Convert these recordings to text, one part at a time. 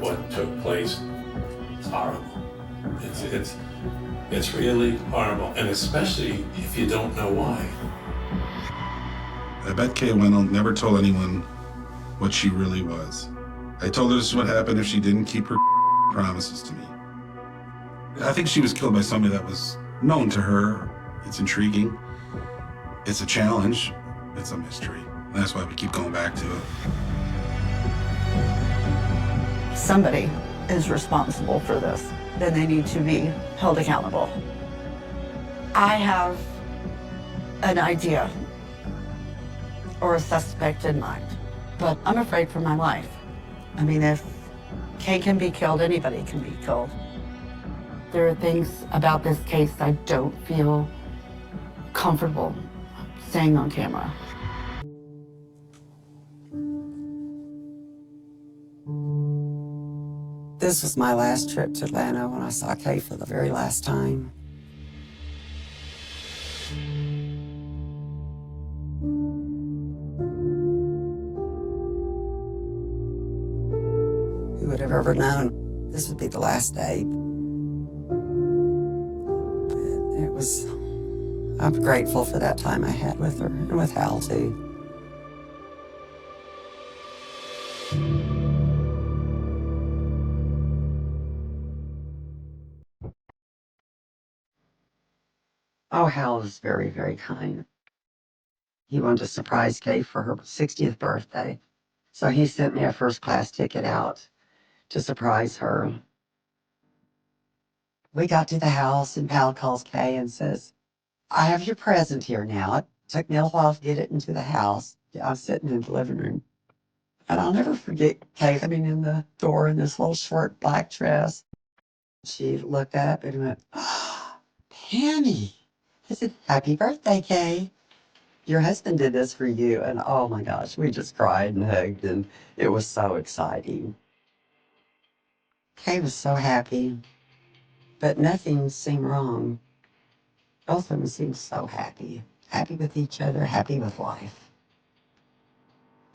what took place. It's horrible. It's really horrible, and especially if you don't know why. I bet Kay Wendell never told anyone what she really was. I told her this is what happened if she didn't keep her promises to me. I think she was killed by somebody that was known to her. It's intriguing. It's a challenge. It's a mystery. And that's why we keep going back to it. Somebody is responsible for this. Then they need to be held accountable. I have an idea or a suspect in mind, but I'm afraid for my life. I mean, if Kay can be killed, anybody can be killed. There are things about this case I don't feel comfortable saying on camera. This was my last trip to Atlanta when I saw Kay for the very last time. Who would have ever known this would be the last day? It was, I'm grateful for that time I had with her and with Hal too. Oh, Hal was very, very kind. He wanted to surprise Kay for her 60th birthday. So he sent me a first-class ticket out to surprise her. We got to the house and Hal calls Kay and says, I have your present here now. It took me a while to get it into the house. I was sitting in the living room. And I'll never forget Kay coming in the door in this little short black dress. She looked up and went, oh, Penny. I said, happy birthday, Kay. Your husband did this for you. And oh my gosh, we just cried and hugged and it was so exciting. Kay was so happy, but nothing seemed wrong. Both of them seemed so happy. Happy with each other, happy with life.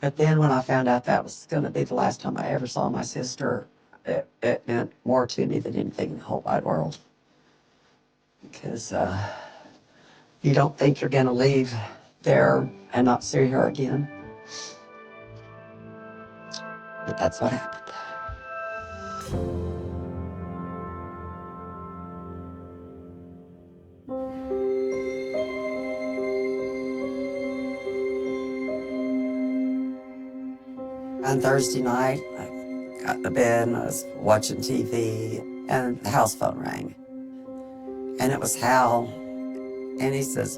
But then when I found out that was going to be the last time I ever saw my sister, it meant more to me than anything in the whole wide world. Because you don't think you're going to leave there and not see her again. But that's what happened. On Thursday night, I got to bed and I was watching TV and the house phone rang. And it was Hal. And he says,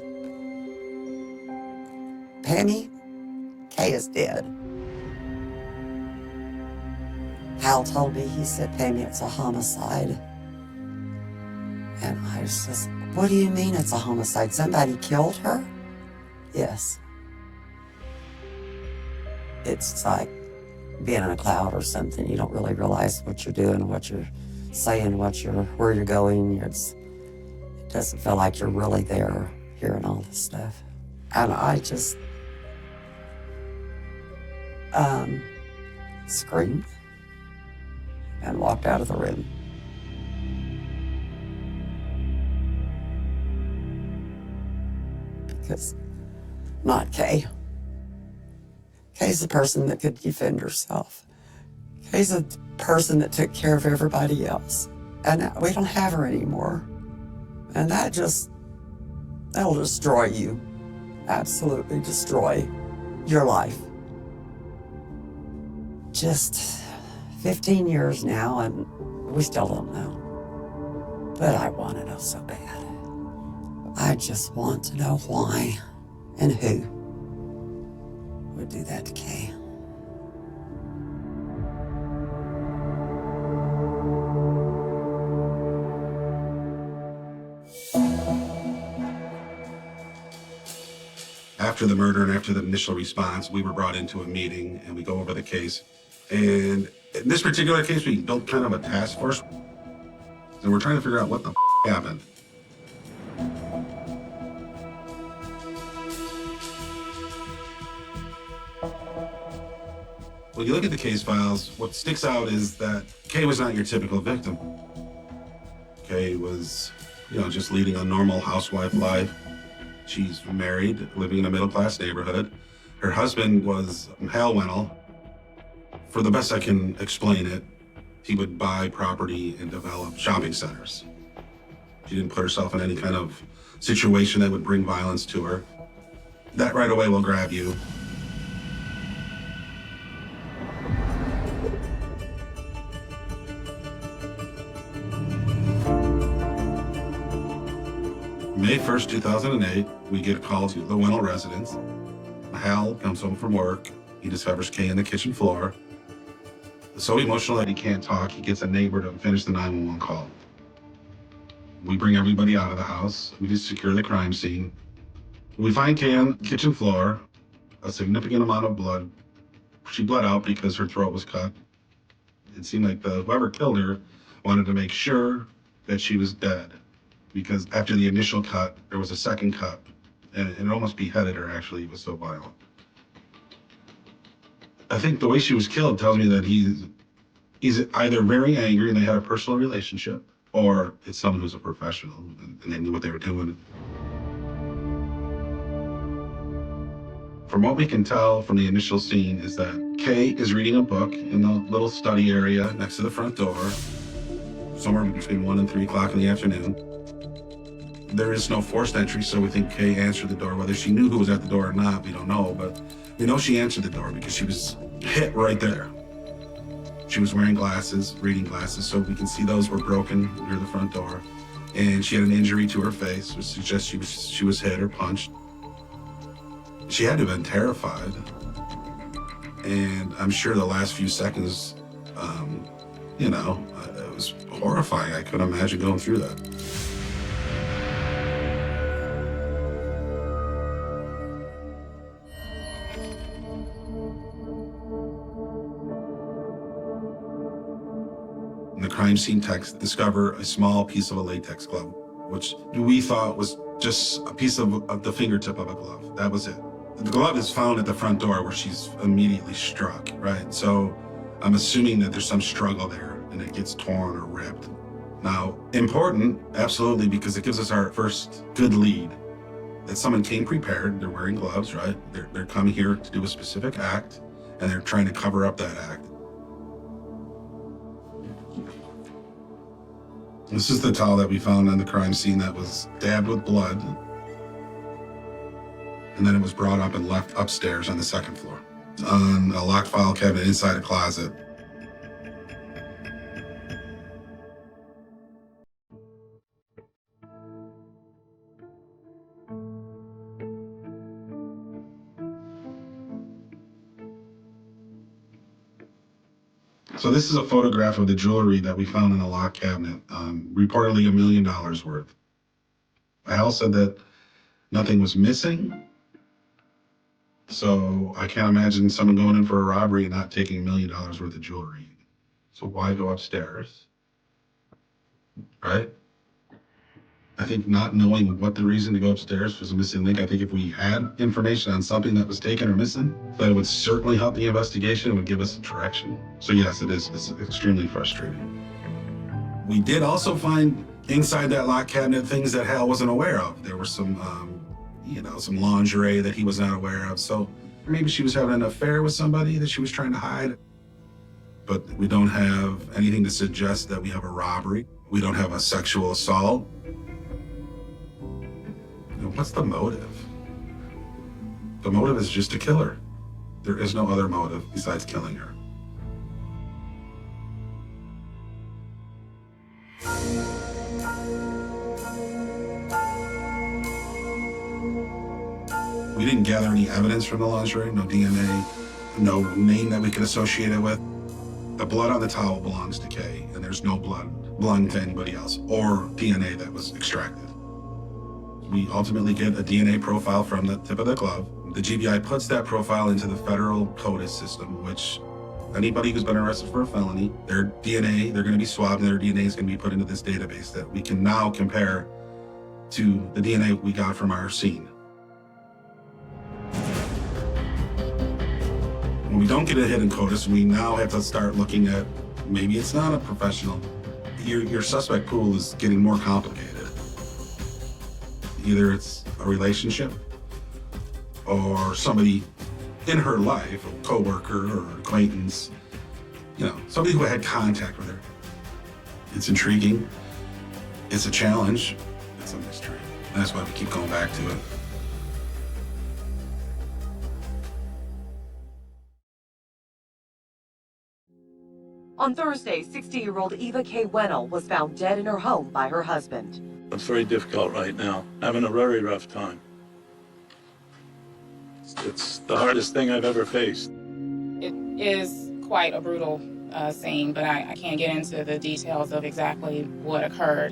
Penny, Kay is dead. Hal told me, he said, Penny, it's a homicide. And I was just, what do you mean it's a homicide? Somebody killed her? Yes. It's like being in a cloud or something. You don't really realize what you're doing, what you're saying, where you're going. It doesn't feel like you're really there hearing all this stuff. And I just screamed and walked out of the room. Because not Kay. Kay's the person that could defend herself. Kay's a person that took care of everybody else. And we don't have her anymore. And that'll destroy you. Absolutely destroy your life. Just 15 years now, and we still don't know. But I want to know so bad. I just want to know why and who would do that to Kay. After the murder and after the initial response, we were brought into a meeting and we go over the case. And in this particular case, we built kind of a task force. And we're trying to figure out what the happened. When you look at the case files, what sticks out is that Kay was not your typical victim. Kay was, just leading a normal housewife life. She's married, living in a middle-class neighborhood. Her husband was Hal Wennell. For the best I can explain it, he would buy property and develop shopping centers. She didn't put herself in any kind of situation that would bring violence to her. That right away will grab you. May 1st, 2008, we get a call to the Wennell residence. Hal comes home from work. He discovers Kay on the kitchen floor. So emotional that he can't talk, he gets a neighbor to finish the 911 call. We bring everybody out of the house. We just secure the crime scene. We find Kay on the kitchen floor, a significant amount of blood. She bled out because her throat was cut. It seemed like whoever killed her wanted to make sure that she was dead, because after the initial cut, there was a second cut, and it almost beheaded her, actually. It was so violent. I think the way she was killed tells me that he's either very angry and they had a personal relationship, or it's someone who's a professional and they knew what they were doing. From what we can tell from the initial scene is that Kay is reading a book in the little study area next to the front door, somewhere between 1 and 3 o'clock in the afternoon. There is no forced entry, so we think Kay answered the door. Whether she knew who was at the door or not, we don't know, but we know she answered the door because she was hit right there. She was wearing glasses, reading glasses, so we can see those were broken near the front door. And she had an injury to her face, which suggests she was hit or punched. She had to have been terrified. And I'm sure the last few seconds, it was horrifying. I couldn't imagine going through that. The crime scene techs discover a small piece of a latex glove, which we thought was just a piece of the fingertip of a glove. That was it. The glove is found at the front door where she's immediately struck, right? So I'm assuming that there's some struggle there and it gets torn or ripped. Now, important, absolutely, because it gives us our first good lead that someone came prepared. They're wearing gloves, right? They're coming here to do a specific act, and they're trying to cover up that act. This is the towel that we found on the crime scene that was dabbed with blood. And then it was brought up and left upstairs on the second floor. It's on a locked file cabinet inside a closet. So this is a photograph of the jewelry that we found in the locked cabinet, reportedly $1 million worth. Al said that nothing was missing. So I can't imagine someone going in for a robbery and not taking $1 million worth of jewelry. So why go upstairs? Right? I think not knowing what the reason to go upstairs was a missing link. I think if we had information on something that was taken or missing, that it would certainly help the investigation. It would give us a direction. So yes, it's extremely frustrating. We did also find inside that locked cabinet things that Hal wasn't aware of. There were some, some lingerie that he was not aware of. So maybe she was having an affair with somebody that she was trying to hide. But we don't have anything to suggest that we have a robbery. We don't have a sexual assault. What's the motive? The motive is just to kill her. There is no other motive besides killing her. We didn't gather any evidence from the lingerie, no DNA, no name that we could associate it with. The blood on the towel belongs to Kay, and there's no blood belonging to anybody else, or DNA that was extracted. We ultimately get a DNA profile from the tip of the glove. The GBI puts that profile into the federal CODIS system, which anybody who's been arrested for a felony, their DNA, they're going to be swabbed, and their DNA is going to be put into this database that we can now compare to the DNA we got from our scene. When we don't get a hit in CODIS, we now have to start looking at maybe it's not a professional. Your suspect pool is getting more complicated. Either it's a relationship or somebody in her life, a coworker or acquaintance, somebody who had contact with her. It's intriguing. It's a challenge. It's a mystery. That's why we keep going back to it. On Thursday, 60-year-old Eva K. Wennell was found dead in her home by her husband. It's very difficult right now. Having a very rough time. It's the hardest thing I've ever faced. It is quite a brutal scene, but I can't get into the details of exactly what occurred.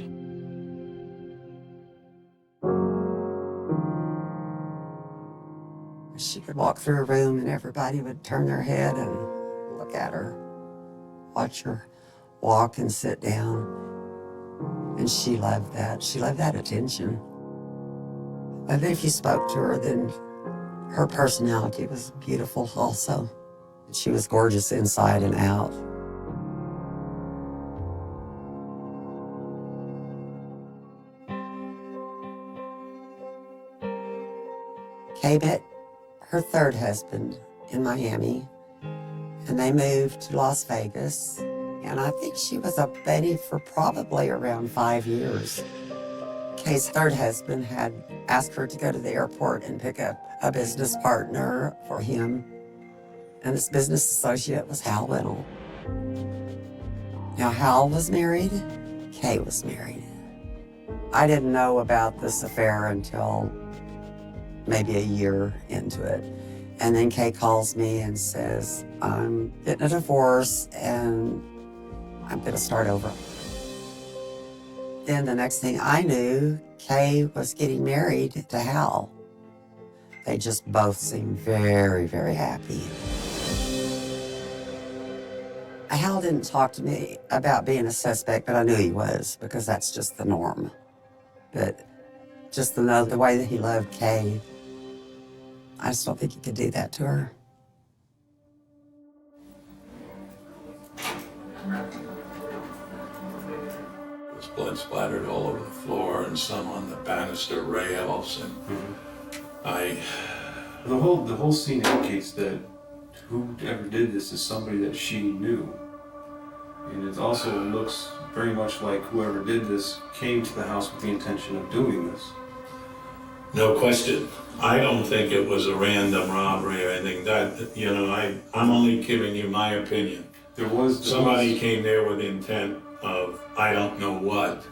She could walk through a room and everybody would turn their head and look at her, watch her walk and sit down. And she loved that. She loved that attention. And if you spoke to her, then her personality was beautiful also. She was gorgeous inside and out. Kay met her third husband in Miami, and they moved to Las Vegas. And I think she was a Betty for probably around 5 years. Kay's third husband had asked her to go to the airport and pick up a business partner for him. And this business associate was Hal Wennell. Now, Hal was married, Kay was married. I didn't know about this affair until maybe a year into it. And then Kay calls me and says, I'm getting a divorce and I'm gonna start over. Then the next thing I knew, Kay was getting married to Hal. They just both seemed very, very happy. Hal didn't talk to me about being a suspect, but I knew he was because that's just the norm. But just the way that he loved Kay, I just don't think he could do that to her. There's blood splattered all over the floor and some on the banister rails, and The whole scene indicates that whoever did this is somebody that she knew. And it also looks very much like whoever did this came to the house with the intention of doing this. no question. I don't think it was a random robbery or anything. I'm only giving you my opinion. Somebody came there with the intent of, I don't know what.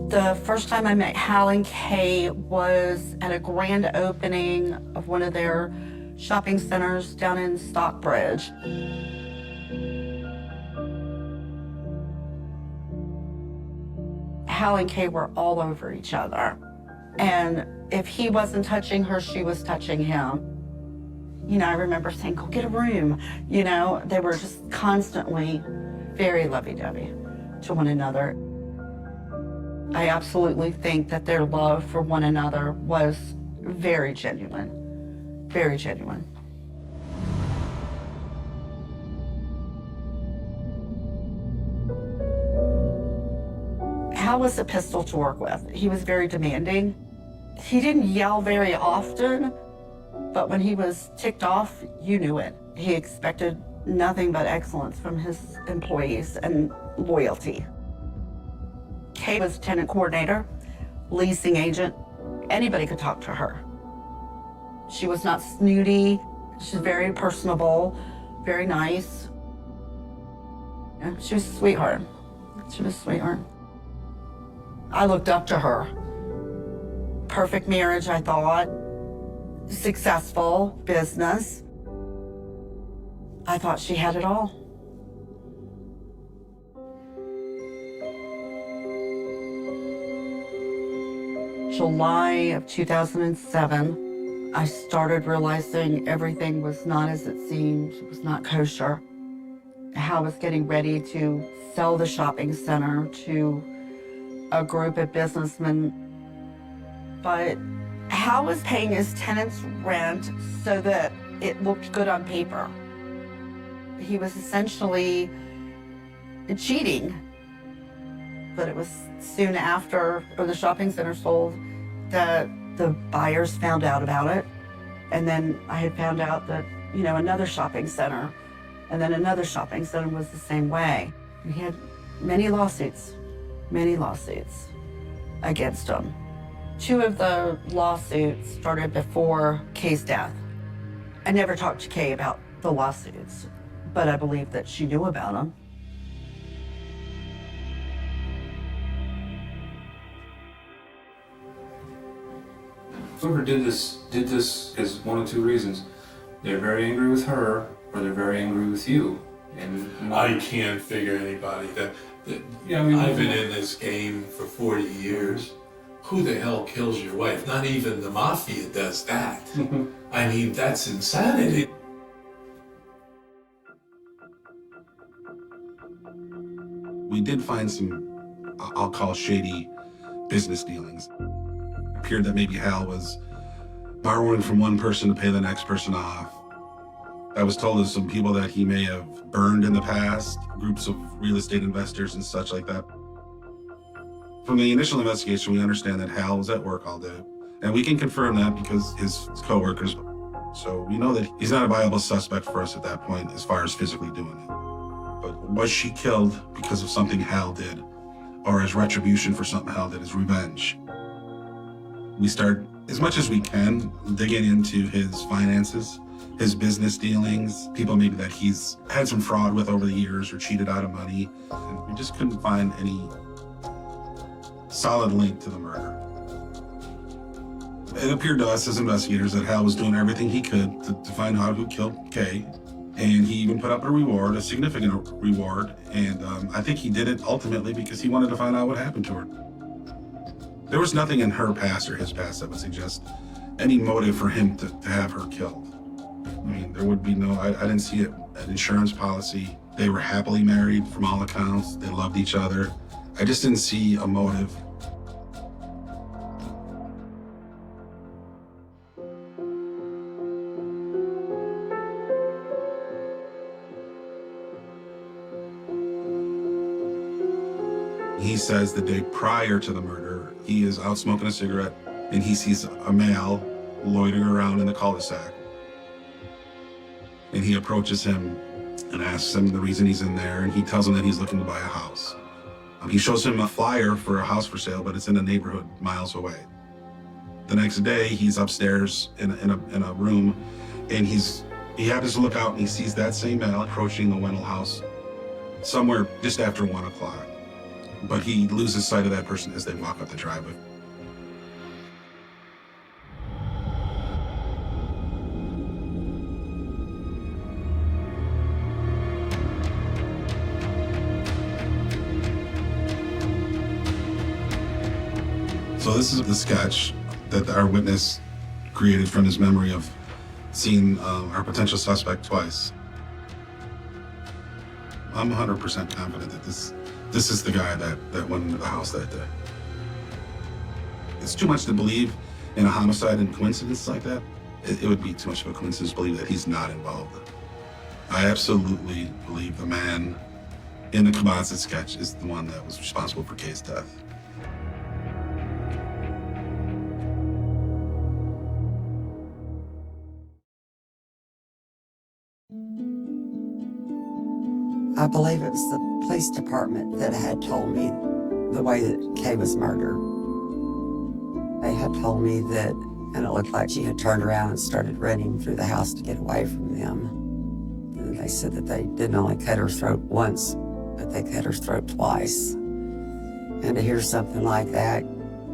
The first time I met Hal and Kay was at a grand opening of one of their shopping centers down in Stockbridge. Hal and Kay were all over each other. And if he wasn't touching her, she was touching him. I remember saying, go get a room. They were just constantly very lovey-dovey to one another. I absolutely think that their love for one another was very genuine, very genuine. Hal was a pistol to work with. He was very demanding. He didn't yell very often, but when he was ticked off, you knew it. He expected nothing but excellence from his employees and loyalty. Kay was tenant coordinator, leasing agent. Anybody could talk to her. She was not snooty. She's very personable, very nice. Yeah, she was a sweetheart. She was a sweetheart. I looked up to her. Perfect marriage, I thought. Successful business. I thought she had it all. July of 2007, I started realizing everything was not as it seemed. It was not kosher. Hal was getting ready to sell the shopping center to a group of businessmen but Hal was paying his tenants rent so that it looked good on paper. He was essentially cheating. But it was soon after, or the shopping center sold, that the buyers found out about it. And then I had found out that, another shopping center, and then another shopping center was the same way. We had many lawsuits against him. 2 of the lawsuits started before Kay's death. I never talked to Kay about the lawsuits, but I believe that she knew about them. Whoever did this because one of 2 reasons. They're very angry with her, or they're very angry with you. And I can't figure anybody that Yeah, I mean, I've been in this game for 40 years. Who the hell kills your wife? Not even the mafia does that. I mean, that's insanity. We did find some, I'll call shady business dealings. It appeared that maybe Hal was borrowing from one person to pay the next person off. I was told of some people that he may have burned in the past, groups of real estate investors and such like that. From the initial investigation, we understand that Hal was at work all day. And we can confirm that because his coworkers. So we know that he's not a viable suspect for us at that point as far as physically doing it. But was she killed because of something Hal did, or as retribution for something Hal did, as revenge? We start, as much as we can, digging into his finances, his business dealings, people maybe that he's had some fraud with over the years or cheated out of money. And we just couldn't find any solid link to the murder. It appeared to us as investigators that Hal was doing everything he could to find out who killed Kay. And he even put up a reward, a significant reward. And I think he did it ultimately because he wanted to find out what happened to her. There was nothing in her past or his past that would suggest any motive for him to have her killed. I mean, there would be no, I didn't see an insurance policy. They were happily married from all accounts. They loved each other. I just didn't see a motive. He says the day prior to the murder, he is out smoking a cigarette and he sees a male loitering around in the cul-de-sac. And he approaches him and asks him the reason he's in there, and he tells him that he's looking to buy a house. He shows him a flyer for a house for sale, but it's in a neighborhood miles away. The next day, he's upstairs in a room, and he happens to look out and he sees that same male approaching the Wennell house somewhere just after 1 o'clock. But he loses sight of that person as they walk up the driveway. So this is the sketch that our witness created from his memory of seeing our potential suspect twice. I'm 100% confident that this is the guy that went into the house that day. It's too much to believe in a homicide and coincidence like that. It would be too much of a coincidence to believe that he's not involved. I absolutely believe the man in the composite sketch is the one that was responsible for Kay's death. I believe it was the police department that had told me the way that Kay was murdered. They had told me that, and it looked like she had turned around and started running through the house to get away from them. And they said that they didn't only cut her throat once, but they cut her throat twice. And to hear something like that,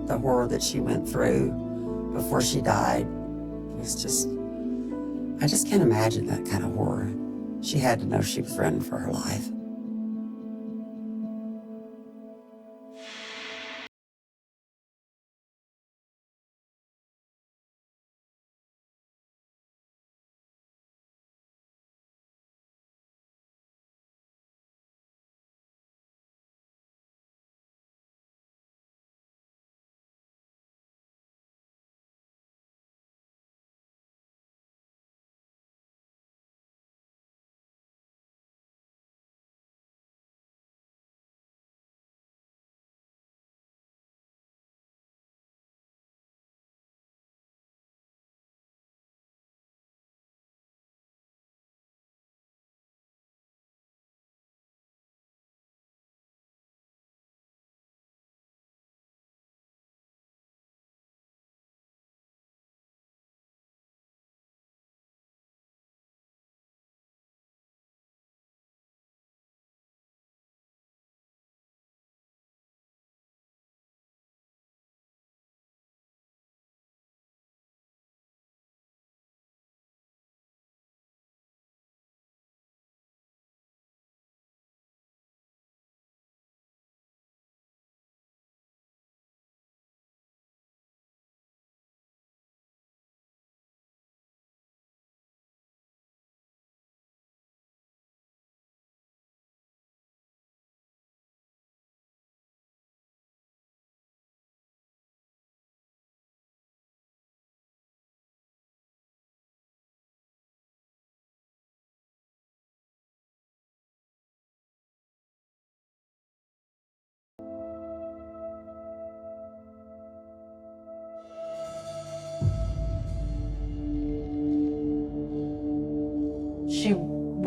the horror that she went through before she died, was just, I just can't imagine that kind of horror. She had to know she was running for her life.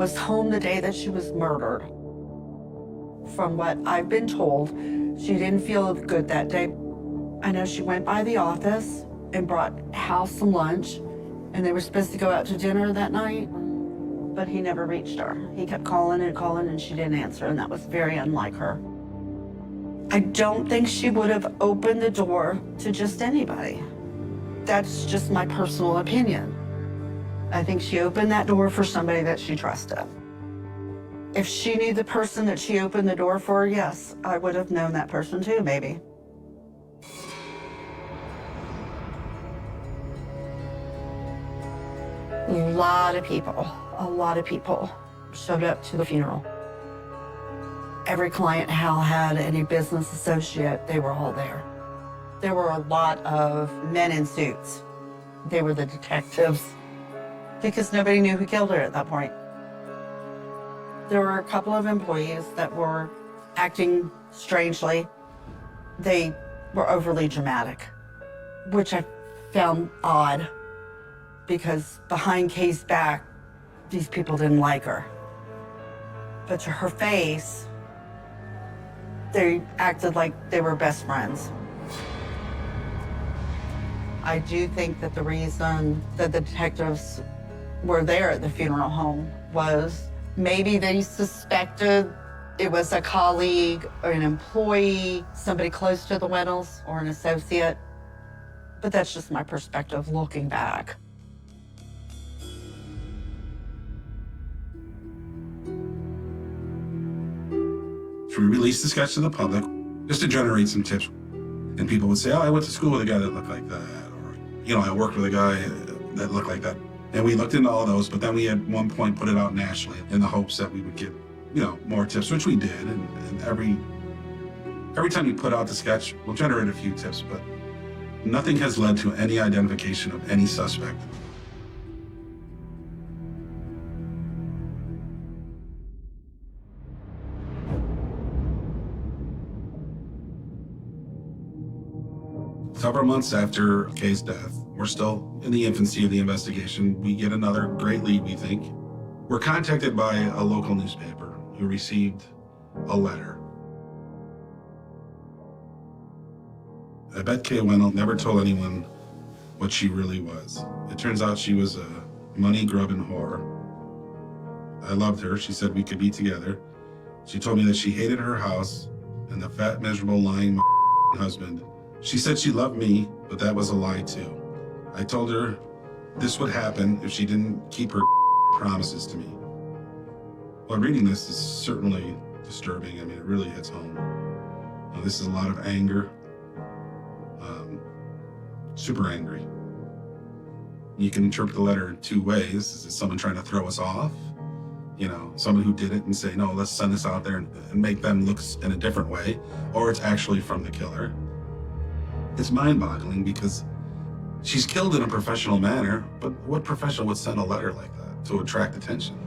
was home the day that she was murdered. From what I've been told, she didn't feel good that day. I know she went by the office and brought Hal some lunch, and they were supposed to go out to dinner that night, but he never reached her. He kept calling and she didn't answer, and that was very unlike her. I don't think she would have opened the door to just anybody. That's just my personal opinion. I think she opened that door for somebody that she trusted. If she knew the person that she opened the door for, yes, I would have known that person too, maybe. A lot of people showed up to the funeral. Every client Hal had, any business associate, they were all there. There were a lot of men in suits. They were the detectives, because nobody knew who killed her at that point. There were a couple of employees that were acting strangely. They were overly dramatic, which I found odd, because behind Kay's back, these people didn't like her. But to her face, they acted like they were best friends. I do think that the reason that the detectives were there at the funeral home was maybe they suspected it was a colleague or an employee, somebody close to the Weddles or an associate. But that's just my perspective looking back. So we released the sketch to the public just to generate some tips. And people would say, oh, I went to school with a guy that looked like that. Or, you know, I worked with a guy that looked like that. And we looked into all those, but then we at one point put it out nationally in the hopes that we would get, you know, more tips, which we did. And every time we put out the sketch, we'll generate a few tips, but nothing has led to any identification of any suspect. Several months after Kay's death, we're still in the infancy of the investigation. We get another great lead, we think. We're contacted by a local newspaper who received a letter. I bet Kay Wendell never told anyone what she really was. It turns out she was a money-grubbing whore. I loved her. She said we could be together. She told me that she hated her house and the fat, miserable, lying husband. She said she loved me, but that was a lie too. I told her this would happen if she didn't keep her promises to me. Well, reading this is certainly disturbing. I mean, it really hits home. This is a lot of anger, super angry. You can interpret the letter two ways. Is it someone trying to throw us off? You know, someone who did it and say, no, let's send this out there and make them look in a different way, or it's actually from the killer. It's mind-boggling because she's killed in a professional manner, but what professional would send a letter like that to attract attention?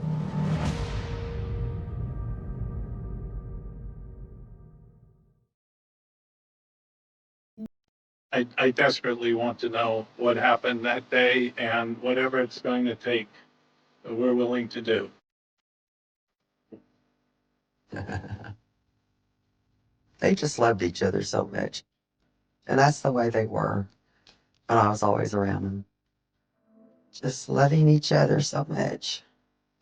I desperately want to know what happened that day, and whatever it's going to take, we're willing to do. They just loved each other so much. And that's the way they were when I was always around them. Just loving each other so much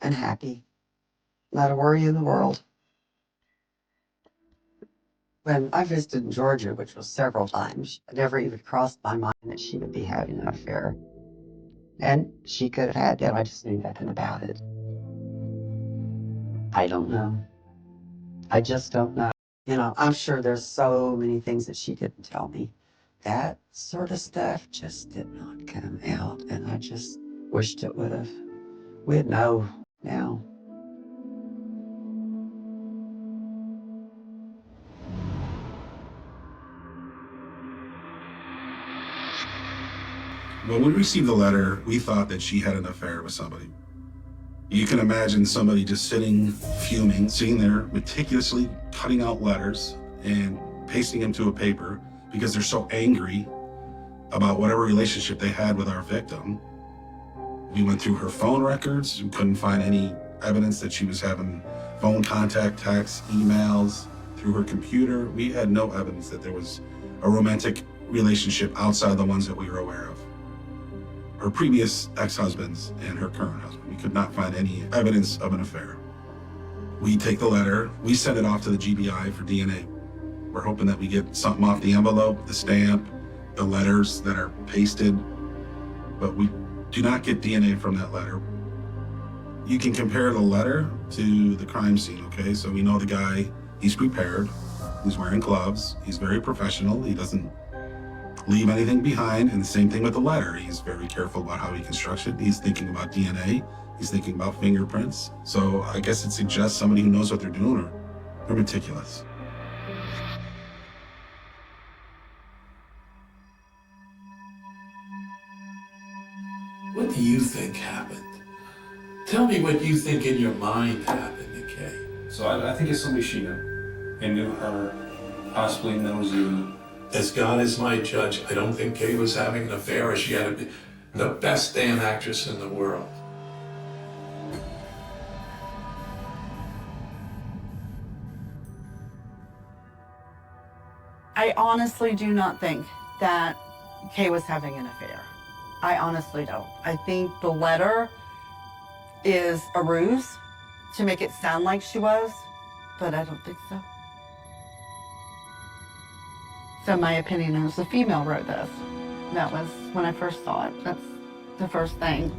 and happy. Not a worry in the world. When I visited in Georgia, which was several times, it never even crossed my mind that she would be having an affair. And she could have had that. I just knew nothing about it. I don't know. I just don't know. You know, I'm sure there's so many things that she didn't tell me. That sort of stuff just did not come out, and I just wished it would have. We'd know now. When we received the letter, we thought that she had an affair with somebody. You can imagine somebody just sitting, fuming, sitting there, meticulously cutting out letters and pasting them to a paper because they're so angry about whatever relationship they had with our victim. We went through her phone records. We couldn't find any evidence that she was having phone contact, texts, emails through her computer. We had no evidence that there was a romantic relationship outside the ones that we were aware of. Her previous ex-husbands and her current husband. We could not find any evidence of an affair. We take the letter, we send it off to the GBI for DNA. We're hoping that we get something off the envelope, the stamp, the letters that are pasted, but we do not get DNA from that letter. You can compare the letter to the crime scene, okay? So we know the guy, he's prepared, he's wearing gloves, he's very professional, he doesn't leave anything behind, and the same thing with the letter. He's very careful about how he constructs it. He's thinking about DNA, he's thinking about fingerprints. So I guess it suggests somebody who knows what they're doing, or they're meticulous. What do you think happened? Tell me what you think in your mind happened to Kay. So I think it's somebody she knew, and knew her, possibly knows you. As God is my judge, I don't think Kay was having an affair. She had to be the best damn actress in the world. I honestly do not think that Kay was having an affair. I honestly don't. I think the letter is a ruse to make it sound like she was, but I don't think so. So my opinion is the female wrote this. That was when I first saw it. That's the first thing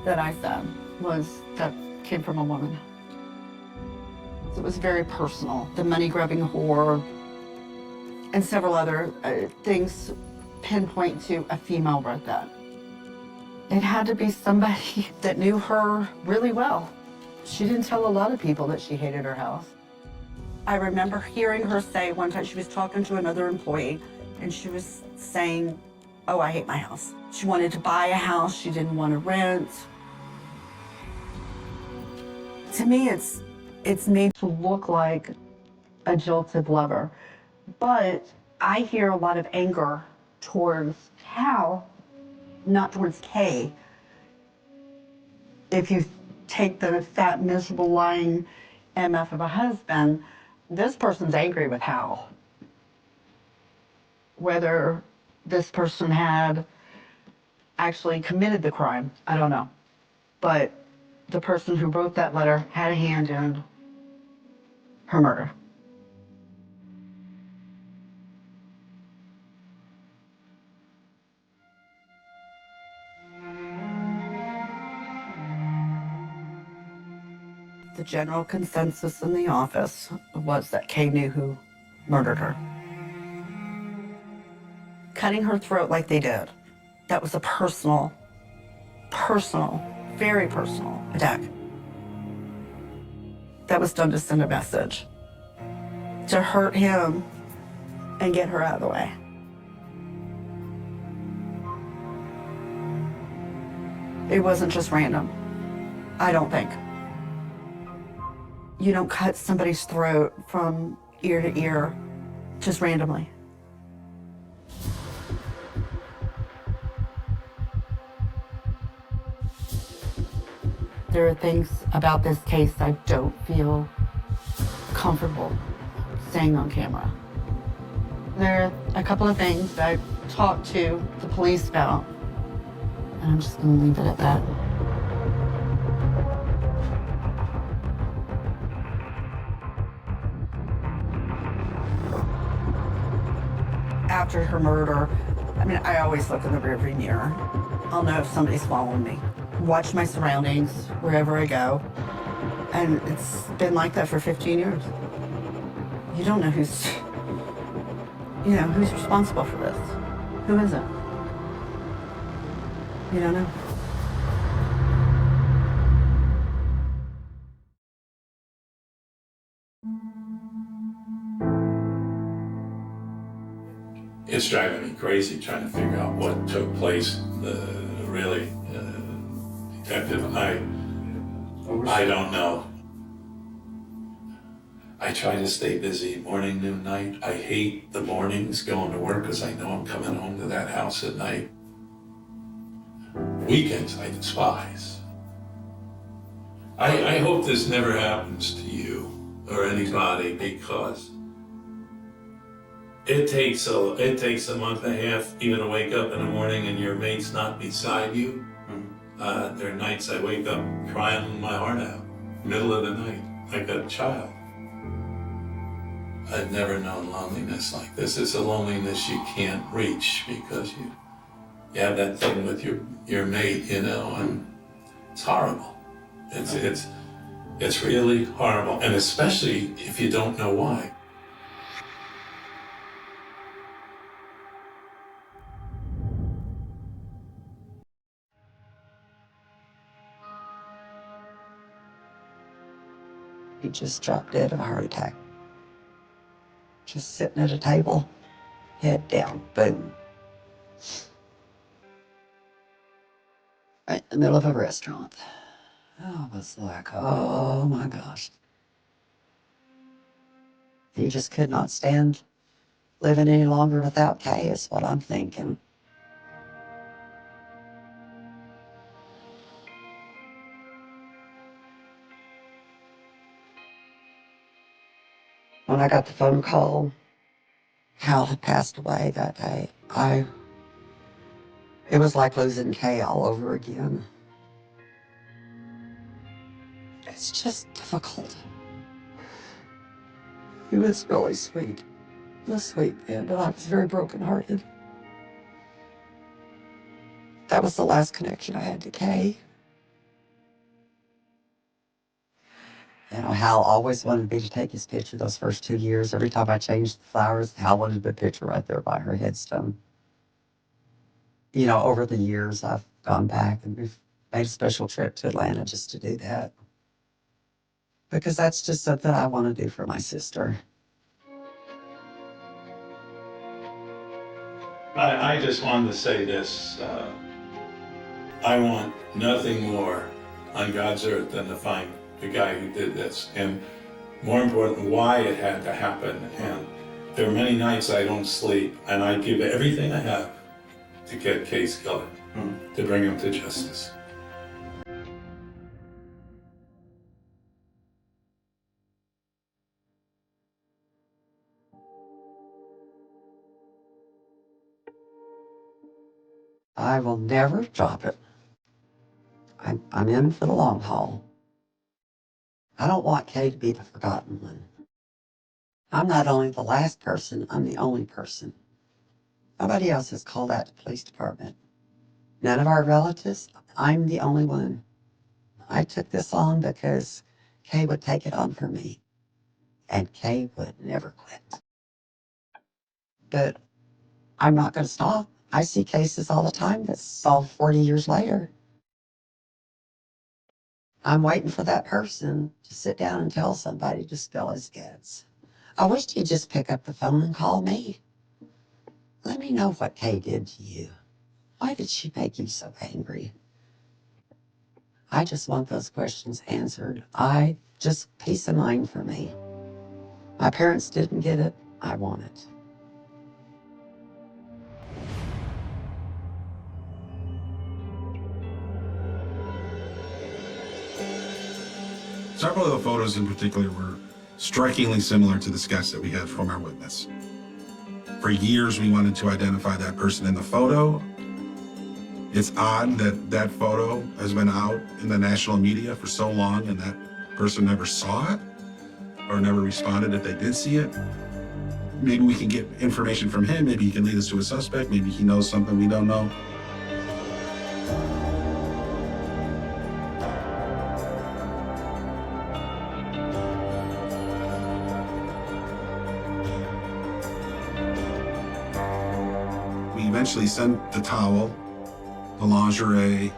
that I said, was that came from a woman. It was very personal. The money-grubbing whore and several other things pinpoint to a female wrote that. It had to be somebody that knew her really well. She didn't tell a lot of people that she hated her house. I remember hearing her say one time, she was talking to another employee, and she was saying, oh, I hate my house. She wanted to buy a house, she didn't want to rent. To me, it's made to look like a jilted lover. But I hear a lot of anger towards Hal, not towards Kay. If you take the fat, miserable, lying MF of a husband, this person's angry with Hal. Whether this person had actually committed the crime, I don't know. But the person who wrote that letter had a hand in her murder. The general consensus in the office was that Kay knew who murdered her. Cutting her throat like they did, that was a personal, very personal attack. That was done to send a message, to hurt him and get her out of the way. It wasn't just random, I don't think. You don't cut somebody's throat from ear to ear just randomly. There are things about this case I don't feel comfortable saying on camera. There are a couple of things that I've talked to the police about, and I'm just gonna leave it at that. After her murder, I mean, I always look in the rearview mirror. I'll know if somebody's following me. Watch my surroundings wherever I go. And it's been like that for 15 years. You don't know who's responsible for this. Who is it? You don't know. It's driving me crazy trying to figure out what took place. Really, Detective, I don't know. I try to stay busy morning, noon, night. I hate the mornings going to work because I know I'm coming home to that house at night. Weekends I despise. I hope this never happens to you or anybody, because it takes a month and a half even to wake up in the morning and your mate's not beside you. There are nights I wake up crying my heart out, middle of the night, like a child. I've never known loneliness like this. It's a loneliness you can't reach because you have that thing with your mate, you know, and it's horrible. It's really horrible, and especially if you don't know why. He just dropped dead of a heart attack. Just sitting at a table, head down, boom. Right in the middle of a restaurant. I was like, oh my gosh. He just could not stand living any longer without Kay, is what I'm thinking. When I got the phone call, Hal had passed away that day, it was like losing Kay all over again. It's just difficult. He was really sweet. A sweet man, but I was very brokenhearted. That was the last connection I had to Kay. You know, Hal always wanted me to take his picture those first 2 years. Every time I changed the flowers, Hal wanted the picture right there by her headstone. You know, over the years, I've gone back and we've made a special trip to Atlanta just to do that. Because that's just something I want to do for my sister. I just wanted to say this. I want nothing more on God's earth than to find the guy who did this, and more important, why it had to happen. And there are many nights I don't sleep, and I give everything I have to get Kay's killer, to bring him to justice. I will never drop it. I'm in for the long haul. I don't want Kay to be the forgotten one. I'm not only the last person, I'm the only person. Nobody else has called out the police department. None of our relatives. I'm the only one. I took this on because Kay would take it on for me. And Kay would never quit. But I'm not going to stop. I see cases all the time that's solved 40 years later. I'm waiting for that person to sit down and tell somebody to spill his guts. I wish he'd just pick up the phone and call me. Let me know what Kay did to you. Why did she make you so angry? I just want those questions answered. Just peace of mind for me. My parents didn't get it. I want it. Several of the photos in particular were strikingly similar to the sketch that we had from our witness. For years, we wanted to identify that person in the photo. It's odd that that photo has been out in the national media for so long and that person never saw it or never responded if they did see it. Maybe we can get information from him. Maybe he can lead us to a suspect. Maybe he knows something we don't know. We eventually sent the towel, the lingerie,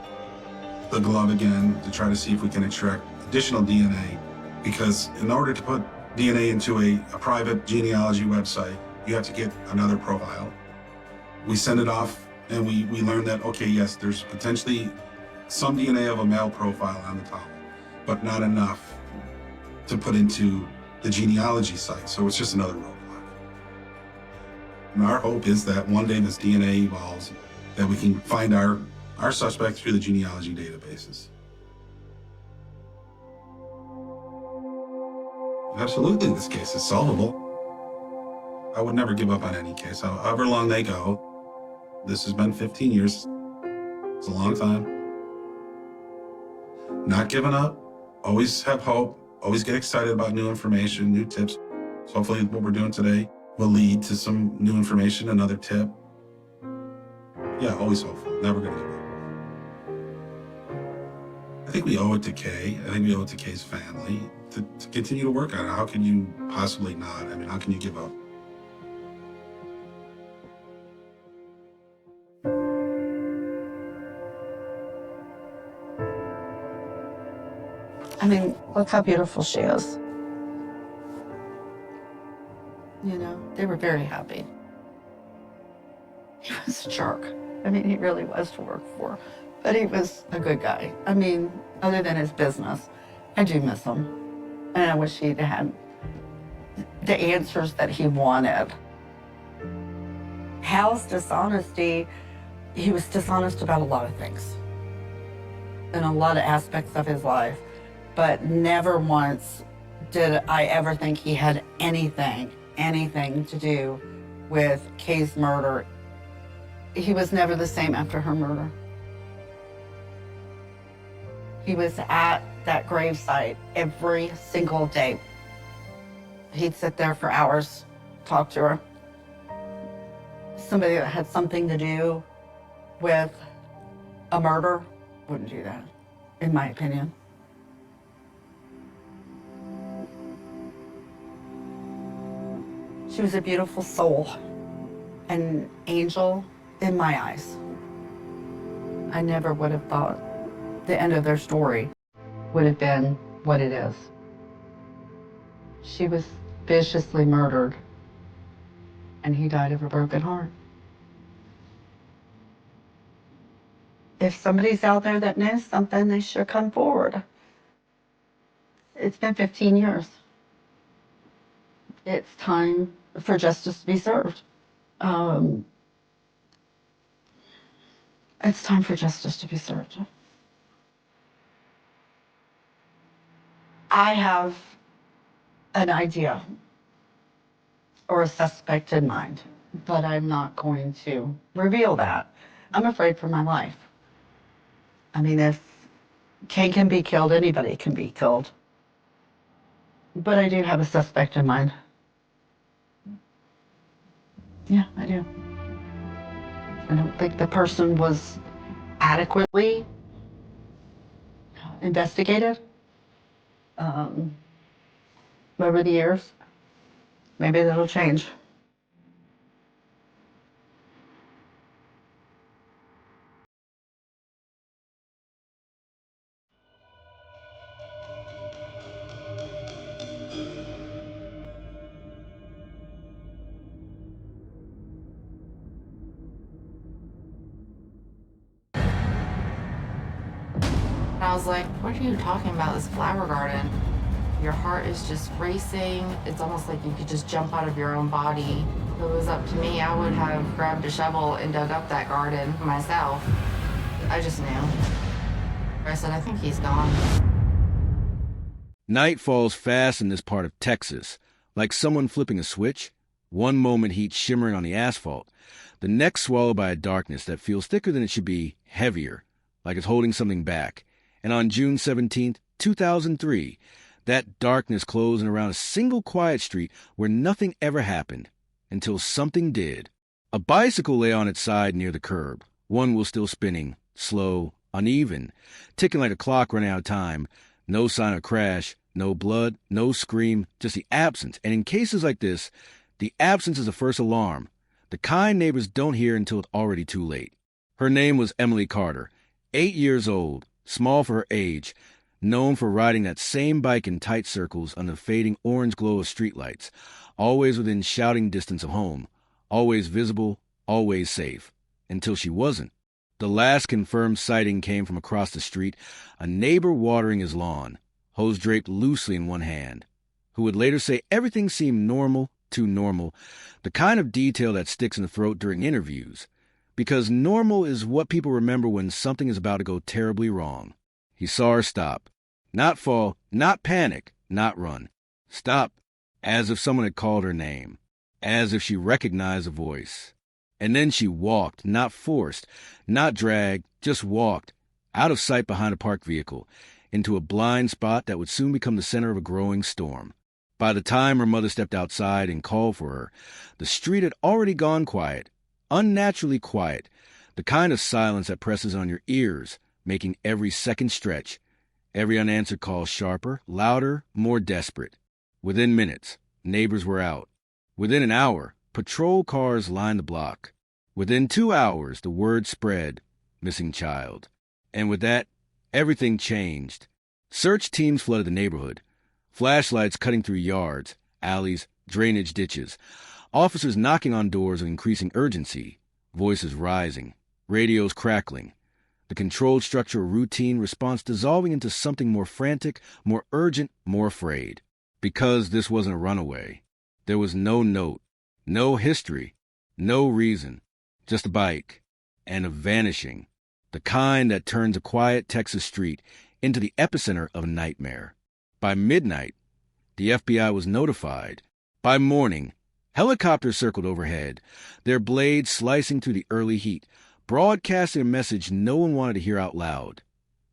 the glove again to try to see if we can extract additional DNA, because in order to put DNA into a private genealogy website, you have to get another profile. We sent it off and we learned that, okay, yes, there's potentially some DNA of a male profile on the towel, but not enough to put into the genealogy site. So it's just another roadblock. And our hope is that one day this DNA evolves, that we can find our suspect through the genealogy databases. Absolutely, this case is solvable. I would never give up on any case, however long they go. This has been 15 years. It's a long time. Not giving up. Always have hope. Always get excited about new information, new tips. So hopefully what we're doing today will lead to some new information, another tip. Yeah, always hopeful. Never gonna give up. I think we owe it to Kay. I think we owe it to Kay's family to continue to work on it. How can you possibly not? I mean, how can you give up? I mean, look how beautiful she is. You know, they were very happy. He was a jerk. I mean, he really was to work for. But he was a good guy. I mean, other than his business, I do miss him. And I wish he'd had the answers that he wanted. Hal's dishonesty, he was dishonest about a lot of things in a lot of aspects of his life, but never once did I ever think he had anything to do with Kay's murder. He was never the same after her murder. He was at that gravesite every single day. He'd sit there for hours, talk to her. Somebody that had something to do with a murder wouldn't do that, in my opinion. She was a beautiful soul, an angel in my eyes. I never would have thought the end of their story would have been what it is. She was viciously murdered, and he died of a broken heart. If somebody's out there that knows something, they should come forward. It's been 15 years. It's time for justice to be served. It's time for justice to be served. I have an idea or a suspect in mind, but I'm not going to reveal that. I'm afraid for my life. I mean, if Kay can be killed, anybody can be killed. But I do have a suspect in mind. Yeah, I do. I don't think the person was adequately investigated over the years. Maybe that'll change. I was like, what are you talking about, this flower garden? Your heart is just racing. It's almost like you could just jump out of your own body. If it was up to me, I would have grabbed a shovel and dug up that garden myself. I just knew. I said, I think he's gone. Night falls fast in this part of Texas, like someone flipping a switch. One moment heat shimmering on the asphalt, the next swallowed by a darkness that feels thicker than it should be, heavier, like it's holding something back. And on June 17th, 2003, that darkness closing around a single quiet street where nothing ever happened, until something did. A bicycle lay on its side near the curb. One wheel still spinning, slow, uneven, ticking like a clock running out of time. No sign of crash, no blood, no scream, just the absence. And in cases like this, the absence is the first alarm. The kind neighbors don't hear until it's already too late. Her name was Emily Carter, 8 years old, small for her age, known for riding that same bike in tight circles under the fading orange glow of streetlights, always within shouting distance of home, always visible, always safe, until she wasn't. The last confirmed sighting came from across the street, a neighbor watering his lawn, hose draped loosely in one hand, who would later say everything seemed normal, too normal, the kind of detail that sticks in the throat during interviews, because normal is what people remember when something is about to go terribly wrong. He saw her stop. Not fall, not panic, not run. Stop. As if someone had called her name. As if she recognized a voice. And then she walked, not forced, not dragged, just walked, out of sight behind a parked vehicle, into a blind spot that would soon become the center of a growing storm. By the time her mother stepped outside and called for her, the street had already gone quiet, unnaturally quiet, the kind of silence that presses on your ears, making every second stretch, every unanswered call sharper, louder, more desperate. Within minutes, neighbors were out. Within an hour, patrol cars lined the block. Within 2 hours, the word spread, missing child. And with that, everything changed. Search teams flooded the neighborhood. Flashlights cutting through yards, alleys, drainage ditches. Officers knocking on doors of increasing urgency. Voices rising. Radios crackling. The controlled structure of routine response dissolving into something more frantic, more urgent, more afraid. Because this wasn't a runaway. There was no note, no history, no reason. Just a bike. And a vanishing. The kind that turns a quiet Texas street into the epicenter of a nightmare. By midnight, the FBI was notified. By morning, helicopters circled overhead, their blades slicing through the early heat, broadcasting a message no one wanted to hear out loud.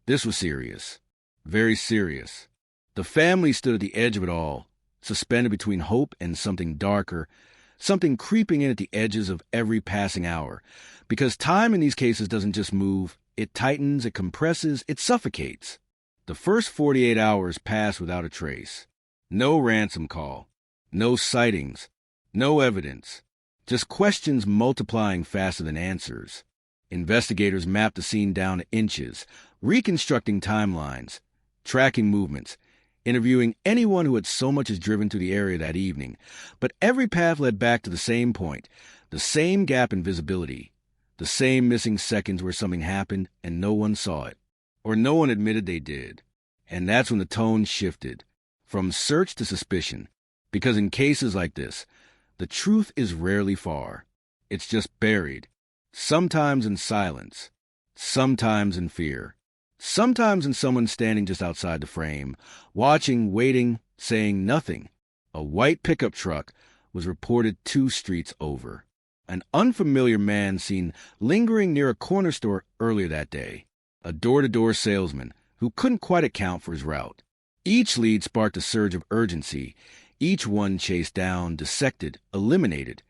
This was serious. Very serious. The family stood at the edge of it all, suspended between hope and something darker, something creeping in at the edges of every passing hour. Because time in these cases doesn't just move, it tightens, it compresses, it suffocates. The first 48 hours passed without a trace. No ransom call, no sightings, no evidence, just questions multiplying faster than answers. Investigators mapped the scene down to inches, reconstructing timelines, tracking movements, interviewing anyone who had so much as driven through the area that evening. But every path led back to the same point, the same gap in visibility, the same missing seconds where something happened and no one saw it, or no one admitted they did. And that's when the tone shifted, from search to suspicion, because in cases like this, the truth is rarely far. It's just buried, sometimes in silence, sometimes in fear. Sometimes in someone standing just outside the frame, watching, waiting, saying nothing. A white pickup truck was reported 2 streets over. An unfamiliar man seen lingering near a corner store earlier that day. A door-to-door salesman who couldn't quite account for his route. Each lead sparked a surge of urgency, each one chased down, dissected, eliminated,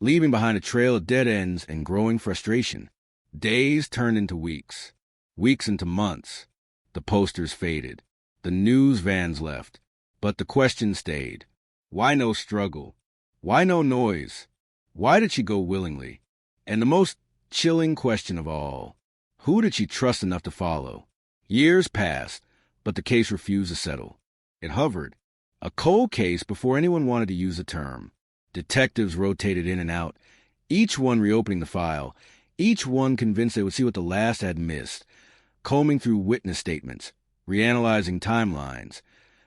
leaving behind a trail of dead ends and growing frustration. Days turned into weeks. Weeks into months. The posters faded. The news vans left. But the question stayed. Why no struggle? Why no noise? Why did she go willingly? And the most chilling question of all, who did she trust enough to follow? Years passed, but the case refused to settle. It hovered. A cold case before anyone wanted to use the term. Detectives rotated in and out, each one reopening the file, each one convinced they would see what the last had missed. Combing through witness statements, reanalyzing timelines,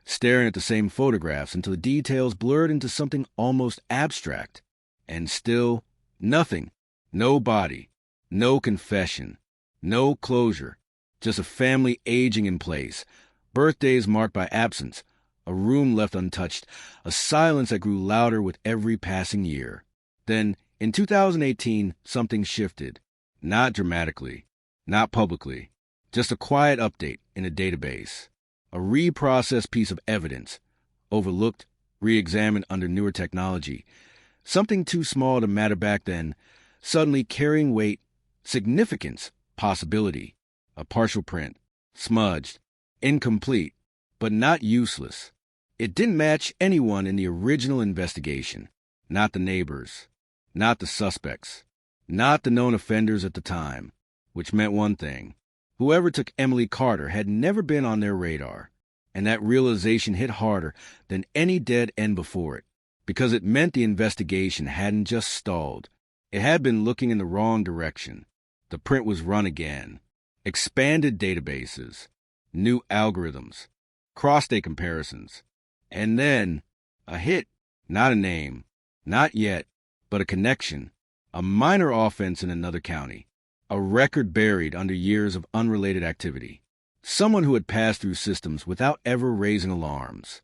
staring at the same photographs until the details blurred into something almost abstract. And still, nothing. No body. No confession. No closure. Just a family aging in place. Birthdays marked by absence. A room left untouched. A silence that grew louder with every passing year. Then, in 2018, something shifted. Not dramatically. Not publicly. Just a quiet update in a database. A reprocessed piece of evidence. Overlooked, re-examined under newer technology. Something too small to matter back then, suddenly carrying weight, significance, possibility. A partial print. Smudged. Incomplete. But not useless. It didn't match anyone in the original investigation. Not the neighbors. Not the suspects. Not the known offenders at the time. Which meant one thing. Whoever took Emily Carter had never been on their radar, and that realization hit harder than any dead end before it, because it meant the investigation hadn't just stalled. It had been looking in the wrong direction. The print was run again. Expanded databases, new algorithms, cross-state comparisons, and then a hit, not a name, not yet, but a connection, a minor offense in another county. A record buried under years of unrelated activity. Someone who had passed through systems without ever raising alarms.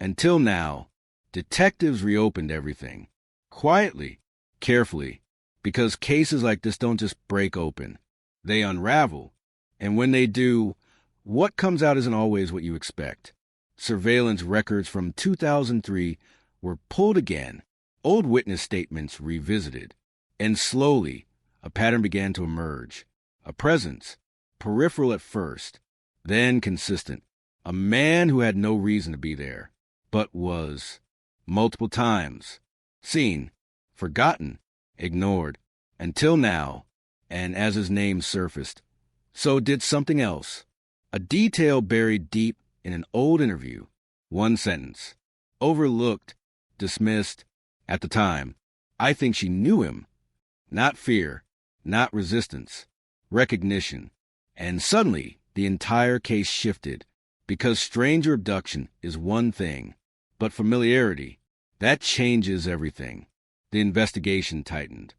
Until now, detectives reopened everything. Quietly, carefully, because cases like this don't just break open. They unravel. And when they do, what comes out isn't always what you expect. Surveillance records from 2003 were pulled again, old witness statements revisited, and slowly a pattern began to emerge. A presence, peripheral at first, then consistent. A man who had no reason to be there, but was. Multiple times. Seen, forgotten, ignored, until now, and as his name surfaced, so did something else. A detail buried deep in an old interview. One sentence. Overlooked, dismissed. At the time, I think she knew him. Not fear, not resistance, recognition. And suddenly, the entire case shifted, because stranger abduction is one thing, but familiarity, that changes everything. The investigation tightened.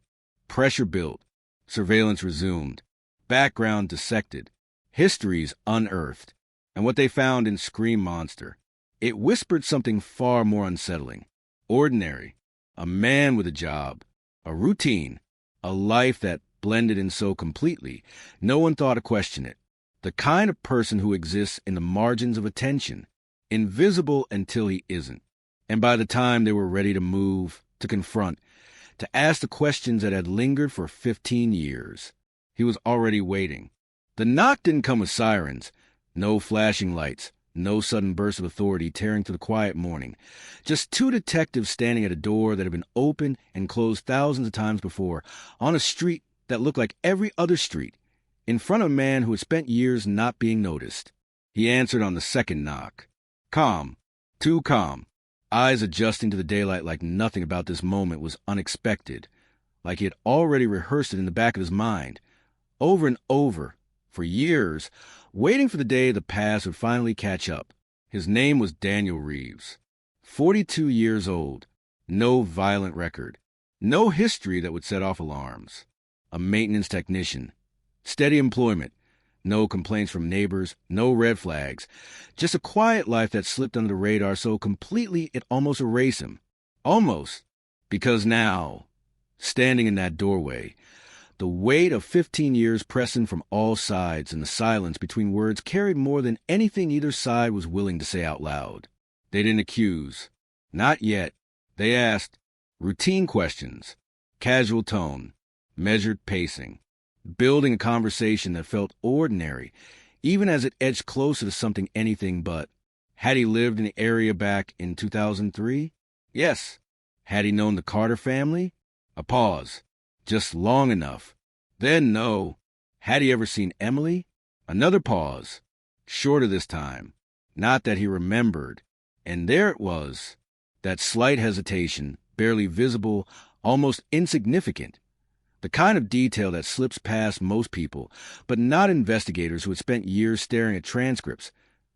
Pressure built. Surveillance resumed. Background dissected. Histories unearthed. And what they found in Scream Monster, it whispered something far more unsettling. Ordinary. A man with a job. A routine. A life that blended in so completely, no one thought to question it. The kind of person who exists in the margins of attention. Invisible until he isn't. And by the time they were ready to move, to confront, to ask the questions that had lingered for 15 years, he was already waiting. The knock didn't come with sirens. No flashing lights, no sudden burst of authority tearing through the quiet morning. Just two detectives standing at a door that had been opened and closed thousands of times before, on a street that looked like every other street, in front of a man who had spent years not being noticed. He answered on the second knock. Calm, too calm, eyes adjusting to the daylight like nothing about this moment was unexpected, like he had already rehearsed it in the back of his mind, over and over, for years, waiting for the day the past would finally catch up. His name was Daniel Reeves. 42 years old. No violent record. No history that would set off alarms. A maintenance technician. Steady employment. No complaints from neighbors. No red flags. Just a quiet life that slipped under the radar so completely it almost erased him. Almost. Because now, standing in that doorway, the weight of 15 years pressing from all sides and the silence between words carried more than anything either side was willing to say out loud. They didn't accuse. Not yet. They asked routine questions, casual tone, measured pacing, building a conversation that felt ordinary, even as it edged closer to something anything but. Had he lived in the area back in 2003? Yes. Had he known the Carter family? A pause. Just long enough. Then no. Had he ever seen Emily? Another pause. Shorter this time. Not that he remembered. And there it was. That slight hesitation, barely visible, almost insignificant. The kind of detail that slips past most people, but not investigators who had spent years staring at transcripts,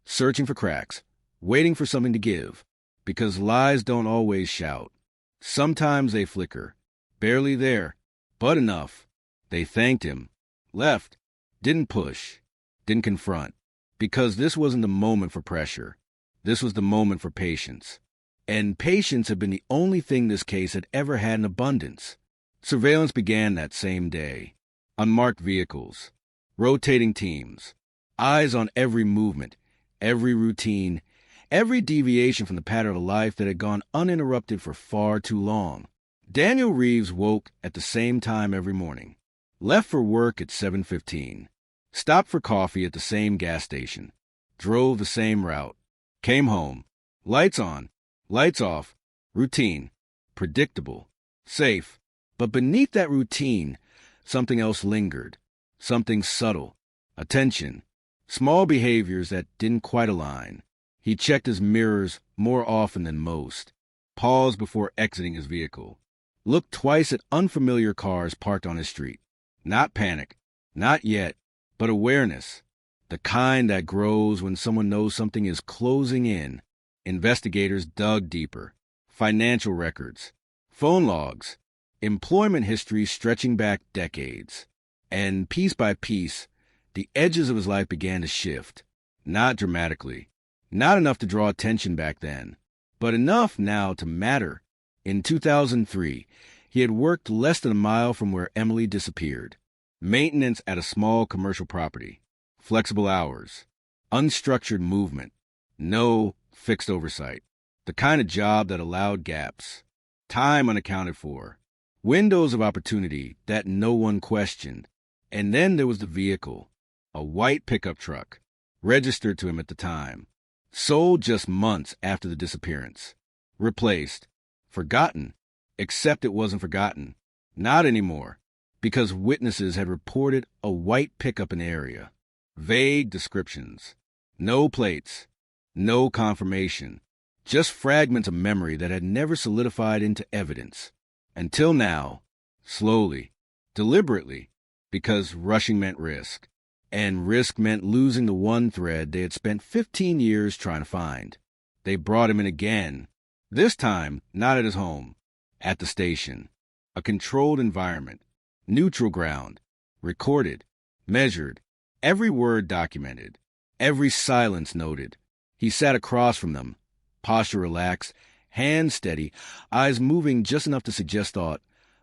searching for cracks, waiting for something to give. Because lies don't always shout. Sometimes they flicker. Barely there. But enough. They thanked him. Left. Didn't push. Didn't confront. Because this wasn't the moment for pressure. This was the moment for patience. And patience had been the only thing this case had ever had in abundance. Surveillance began that same day. Unmarked vehicles. Rotating teams. Eyes on every movement. Every routine. Every deviation from the pattern of life that had gone uninterrupted for far too long. Daniel Reeves woke at the same time every morning, left for work at 7:15, stopped for coffee at the same gas station, drove the same route, came home, lights on, lights off, routine, predictable, safe. But beneath that routine, something else lingered, something subtle, attention, small behaviors that didn't quite align. He checked his mirrors more often than most, paused before exiting his vehicle. Looked twice at unfamiliar cars parked on his street. Not panic. Not yet. But awareness. The kind that grows when someone knows something is closing in. Investigators dug deeper. Financial records. Phone logs. Employment history stretching back decades. And piece by piece, the edges of his life began to shift. Not dramatically. Not enough to draw attention back then. but enough now to matter. In 2003, he had worked less than a mile from where Emily disappeared. Maintenance at a small commercial property. Flexible hours. Unstructured movement. No fixed oversight. The kind of job that allowed gaps. Time unaccounted for. Windows of opportunity that no one questioned. And then there was the vehicle. A white pickup truck. Registered to him at the time. Sold just months after the disappearance. Replaced. Forgotten. Except it wasn't forgotten. Not anymore. Because witnesses had reported a white pickup in the area. Vague descriptions. No plates. No confirmation. Just fragments of memory that had never solidified into evidence. Until now. Slowly. Deliberately. Because rushing meant risk. And risk meant losing the one thread they had spent 15 years trying to find. They brought him in again. This time, not at his home. At the station. A controlled environment. Neutral ground. Recorded. Measured. Every word documented. Every silence noted. He sat across from them. Posture relaxed. Hands steady. Eyes moving just enough to suggest thought.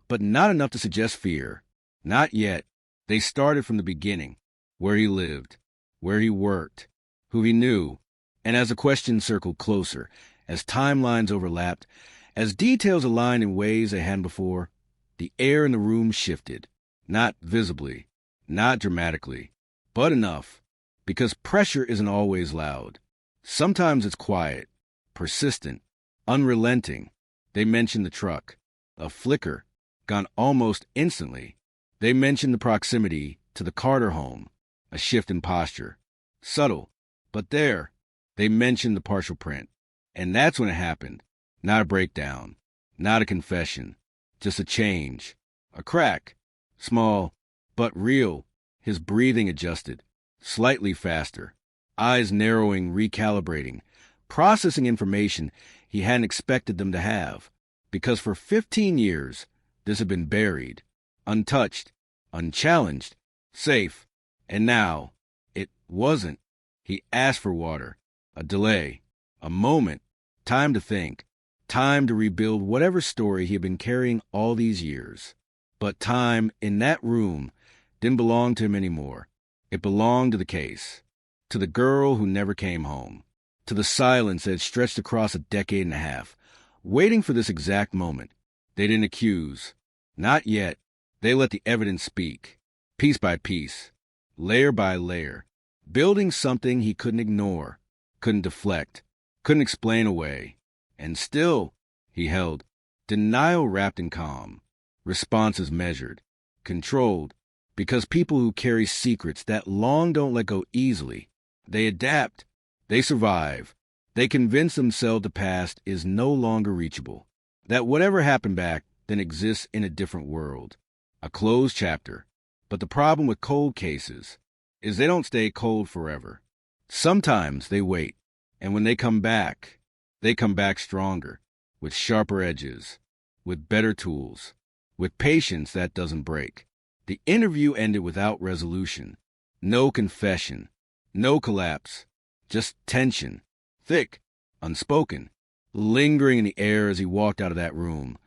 But not enough to suggest fear. Not yet. They started from the beginning. Where he lived. Where he worked. Who he knew. And as the questions circled closer, as timelines overlapped, as details aligned in ways they hadn't before, the air in the room shifted. Not visibly. Not dramatically. But enough. Because pressure isn't always loud. Sometimes it's quiet. Persistent. Unrelenting. They mentioned the truck. A flicker. Gone almost instantly. They mentioned the proximity to the Carter home. A shift in posture. Subtle. But there. They mentioned the partial print. And that's when it happened. Not a breakdown. Not a confession. Just a change. A crack. Small. But real. His breathing adjusted. Slightly faster. Eyes narrowing, recalibrating. Processing information he hadn't expected them to have. Because for 15 years, this had been buried. Untouched. Unchallenged. Safe. And now, it wasn't. He asked for water. A delay. A moment. Time to think. Time to rebuild whatever story he had been carrying all these years. But time, in that room, didn't belong to him anymore. It belonged to the case. To the girl who never came home. To the silence that had stretched across a decade and a half. Waiting for this exact moment. They didn't accuse. Not yet. They let the evidence speak. Piece by piece. Layer by layer. Building something he couldn't ignore. Couldn't deflect. Couldn't explain away. And still, he held. Denial wrapped in calm. Responses measured. Controlled. Because people who carry secrets that long don't let go easily. They adapt. They survive. They convince themselves the past is no longer reachable. That whatever happened back then exists in a different world. A closed chapter. But the problem with cold cases is they don't stay cold forever. Sometimes they wait. And when they come back stronger, with sharper edges, with better tools, with patience that doesn't break. The interview ended without resolution. No confession. No collapse. Just tension. Thick. Unspoken. Lingering in the air as he walked out of that room.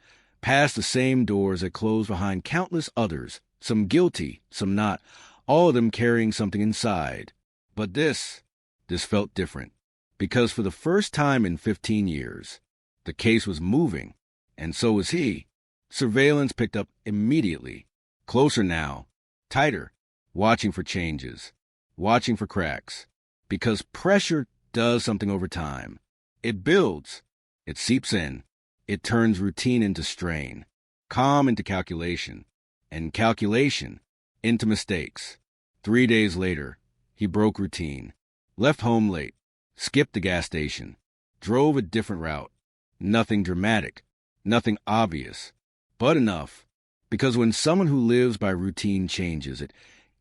Past the same doors that closed behind countless others. Some guilty, some not. All of them carrying something inside. But this felt different. Because for the first time in 15 years, the case was moving. And so was he. Surveillance picked up immediately. Closer now, tighter, watching for changes, watching for cracks. Because pressure does something over time. It builds, it seeps in, it turns routine into strain, calm into calculation, and calculation into mistakes. 3 days later, he broke routine, left home late, skipped the gas station, drove a different route. Nothing dramatic, nothing obvious, but enough. Because when someone who lives by routine changes it,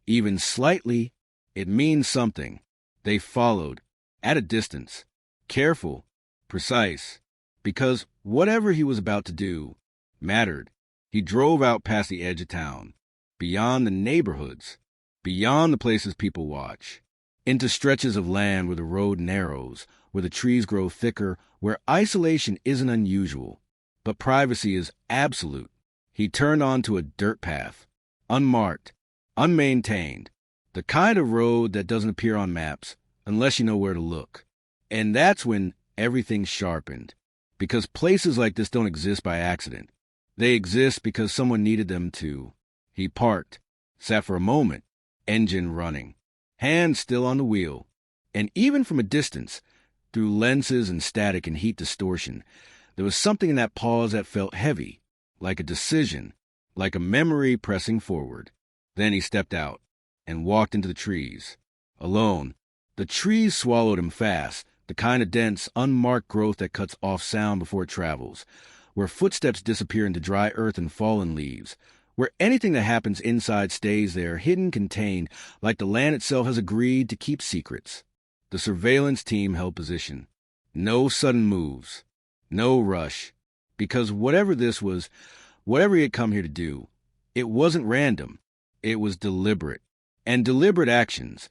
even slightly, it means something. They followed, at a distance, careful, precise, because whatever he was about to do mattered. He drove out past the edge of town, beyond the neighborhoods, beyond the places people watch, into stretches of land where the road narrows, where the trees grow thicker, where isolation isn't unusual, but privacy is absolute. He turned onto a dirt path, unmarked, unmaintained, the kind of road that doesn't appear on maps unless you know where to look. And that's when everything sharpened, because places like this don't exist by accident. They exist because someone needed them to. He parked, sat for a moment, engine running, hands still on the wheel, and even from a distance, through lenses and static and heat distortion, there was something in that pause that felt heavy, like a decision, like a memory pressing forward. Then he stepped out and walked into the trees. Alone, the trees swallowed him fast, the kind of dense, unmarked growth that cuts off sound before it travels, where footsteps disappear into dry earth and fallen leaves, where anything that happens inside stays there, hidden, contained, like the land itself has agreed to keep secrets. The surveillance team held position. No sudden moves. No rush. Because whatever this was, whatever he had come here to do, it wasn't random. It was deliberate. And deliberate actions,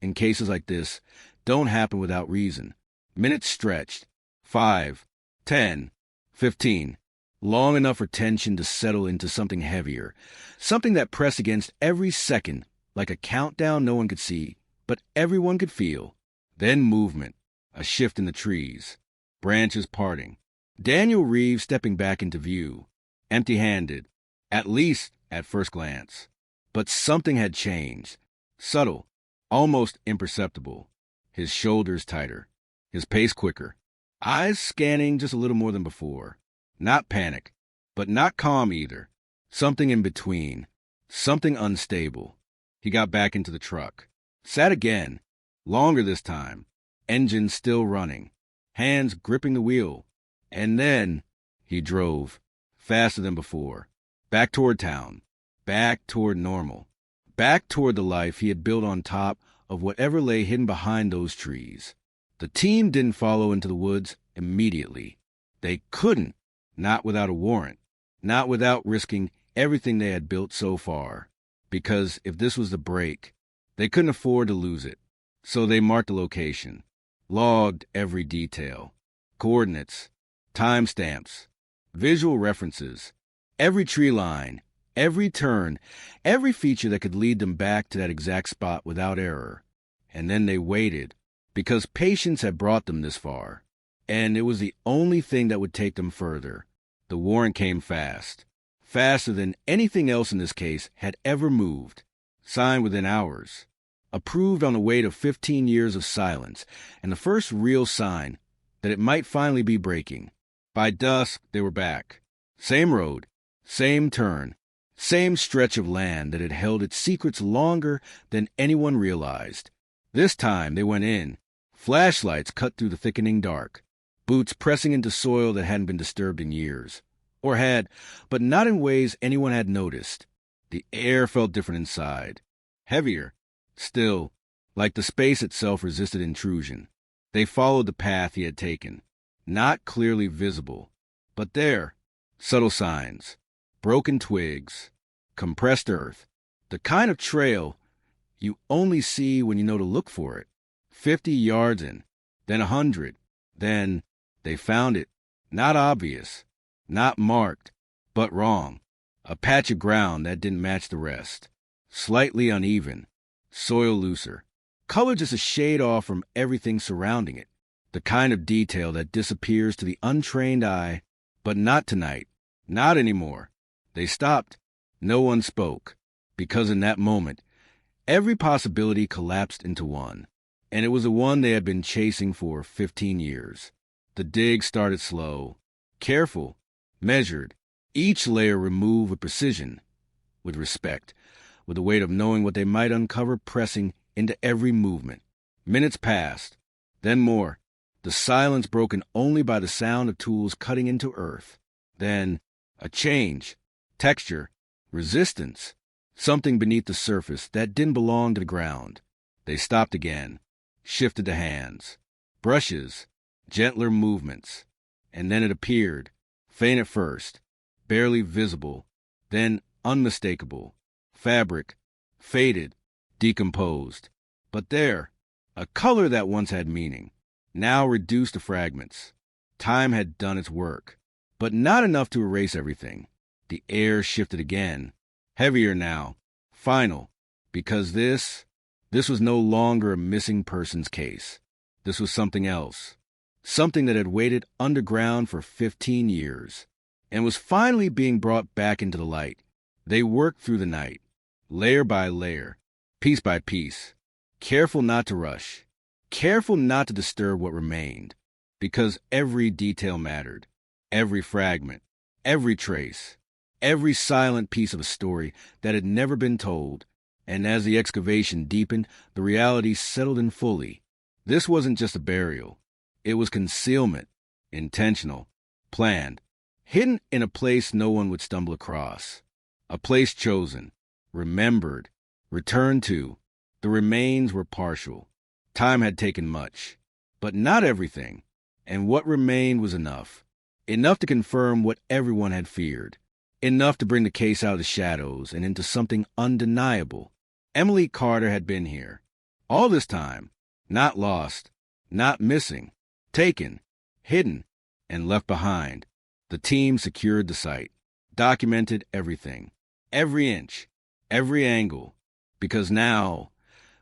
in cases like this, don't happen without reason. Minutes stretched. 5, 10, 15. Long enough for tension to settle into something heavier. Something that pressed against every second, like a countdown no one could see, but everyone could feel. Then movement. A shift in the trees. Branches parting. Daniel Reeves stepping back into view. Empty-handed. At least at first glance. But something had changed. Subtle. Almost imperceptible. His shoulders tighter. His pace quicker. Eyes scanning just a little more than before. Not panic, but not calm either. Something in between. Something unstable. He got back into the truck. Sat again. Longer this time. Engine still running. Hands gripping the wheel. And then he drove. Faster than before. Back toward town. Back toward normal. Back toward the life he had built on top of whatever lay hidden behind those trees. The team didn't follow into the woods immediately. They couldn't. Not without a warrant. Not without risking everything they had built so far. Because if this was the break, they couldn't afford to lose it. So they marked the location. Logged every detail. Coordinates. Timestamps. Visual references. Every tree line. Every turn. Every feature that could lead them back to that exact spot without error. And then they waited. Because patience had brought them this far. And it was the only thing that would take them further. The warrant came fast. Faster than anything else in this case had ever moved. Signed within hours. Approved on the weight of 15 years of silence, and the first real sign that it might finally be breaking. By dusk, they were back. Same road, same turn, same stretch of land that had held its secrets longer than anyone realized. This time they went in. Flashlights cut through the thickening dark. Boots pressing into soil that hadn't been disturbed in years. Or had, but not in ways anyone had noticed. The air felt different inside. Heavier. Still, like the space itself resisted intrusion. They followed the path he had taken. Not clearly visible. But there. Subtle signs. Broken twigs. Compressed earth. The kind of trail you only see when you know to look for it. 50 yards in. Then 100. Then they found it. Not obvious. Not marked. But wrong. A patch of ground that didn't match the rest. Slightly uneven. Soil looser. Color just a shade off from everything surrounding it. The kind of detail that disappears to the untrained eye. But not tonight. Not anymore. They stopped. No one spoke. Because in that moment, every possibility collapsed into one. And it was the one they had been chasing for 15 years. The dig started slow. Careful. Measured. Each layer removed with precision. With respect. With the weight of knowing what they might uncover pressing into every movement. Minutes passed. Then more. The silence broken only by the sound of tools cutting into earth. Then a change. Texture. Resistance. Something beneath the surface that didn't belong to the ground. They stopped again. Shifted the hands. Brushes. Gentler movements. And then it appeared. Faint at first. Barely visible. Then unmistakable. Fabric. Faded. Decomposed. But there. A color that once had meaning, now reduced to fragments. Time had done its work, but not enough to erase everything. The air shifted again, heavier now, final, because this was no longer a missing persons case. This was something else, something that had waited underground for 15 years, and was finally being brought back into the light. They worked through the night, layer by layer, piece by piece, careful not to rush, careful not to disturb what remained, because every detail mattered, every fragment, every trace, every silent piece of a story that had never been told. And as the excavation deepened, the reality settled in fully. This wasn't just a burial. It was concealment, intentional, planned, hidden in a place no one would stumble across. A place chosen, remembered, returned to. The remains were partial. Time had taken much, but not everything. And what remained was enough. Enough to confirm what everyone had feared. Enough to bring the case out of the shadows and into something undeniable. Emily Carter had been here. All this time. Not lost. Not missing. Taken. Hidden. And left behind. The team secured the site. Documented everything. Every inch. Every angle. Because now,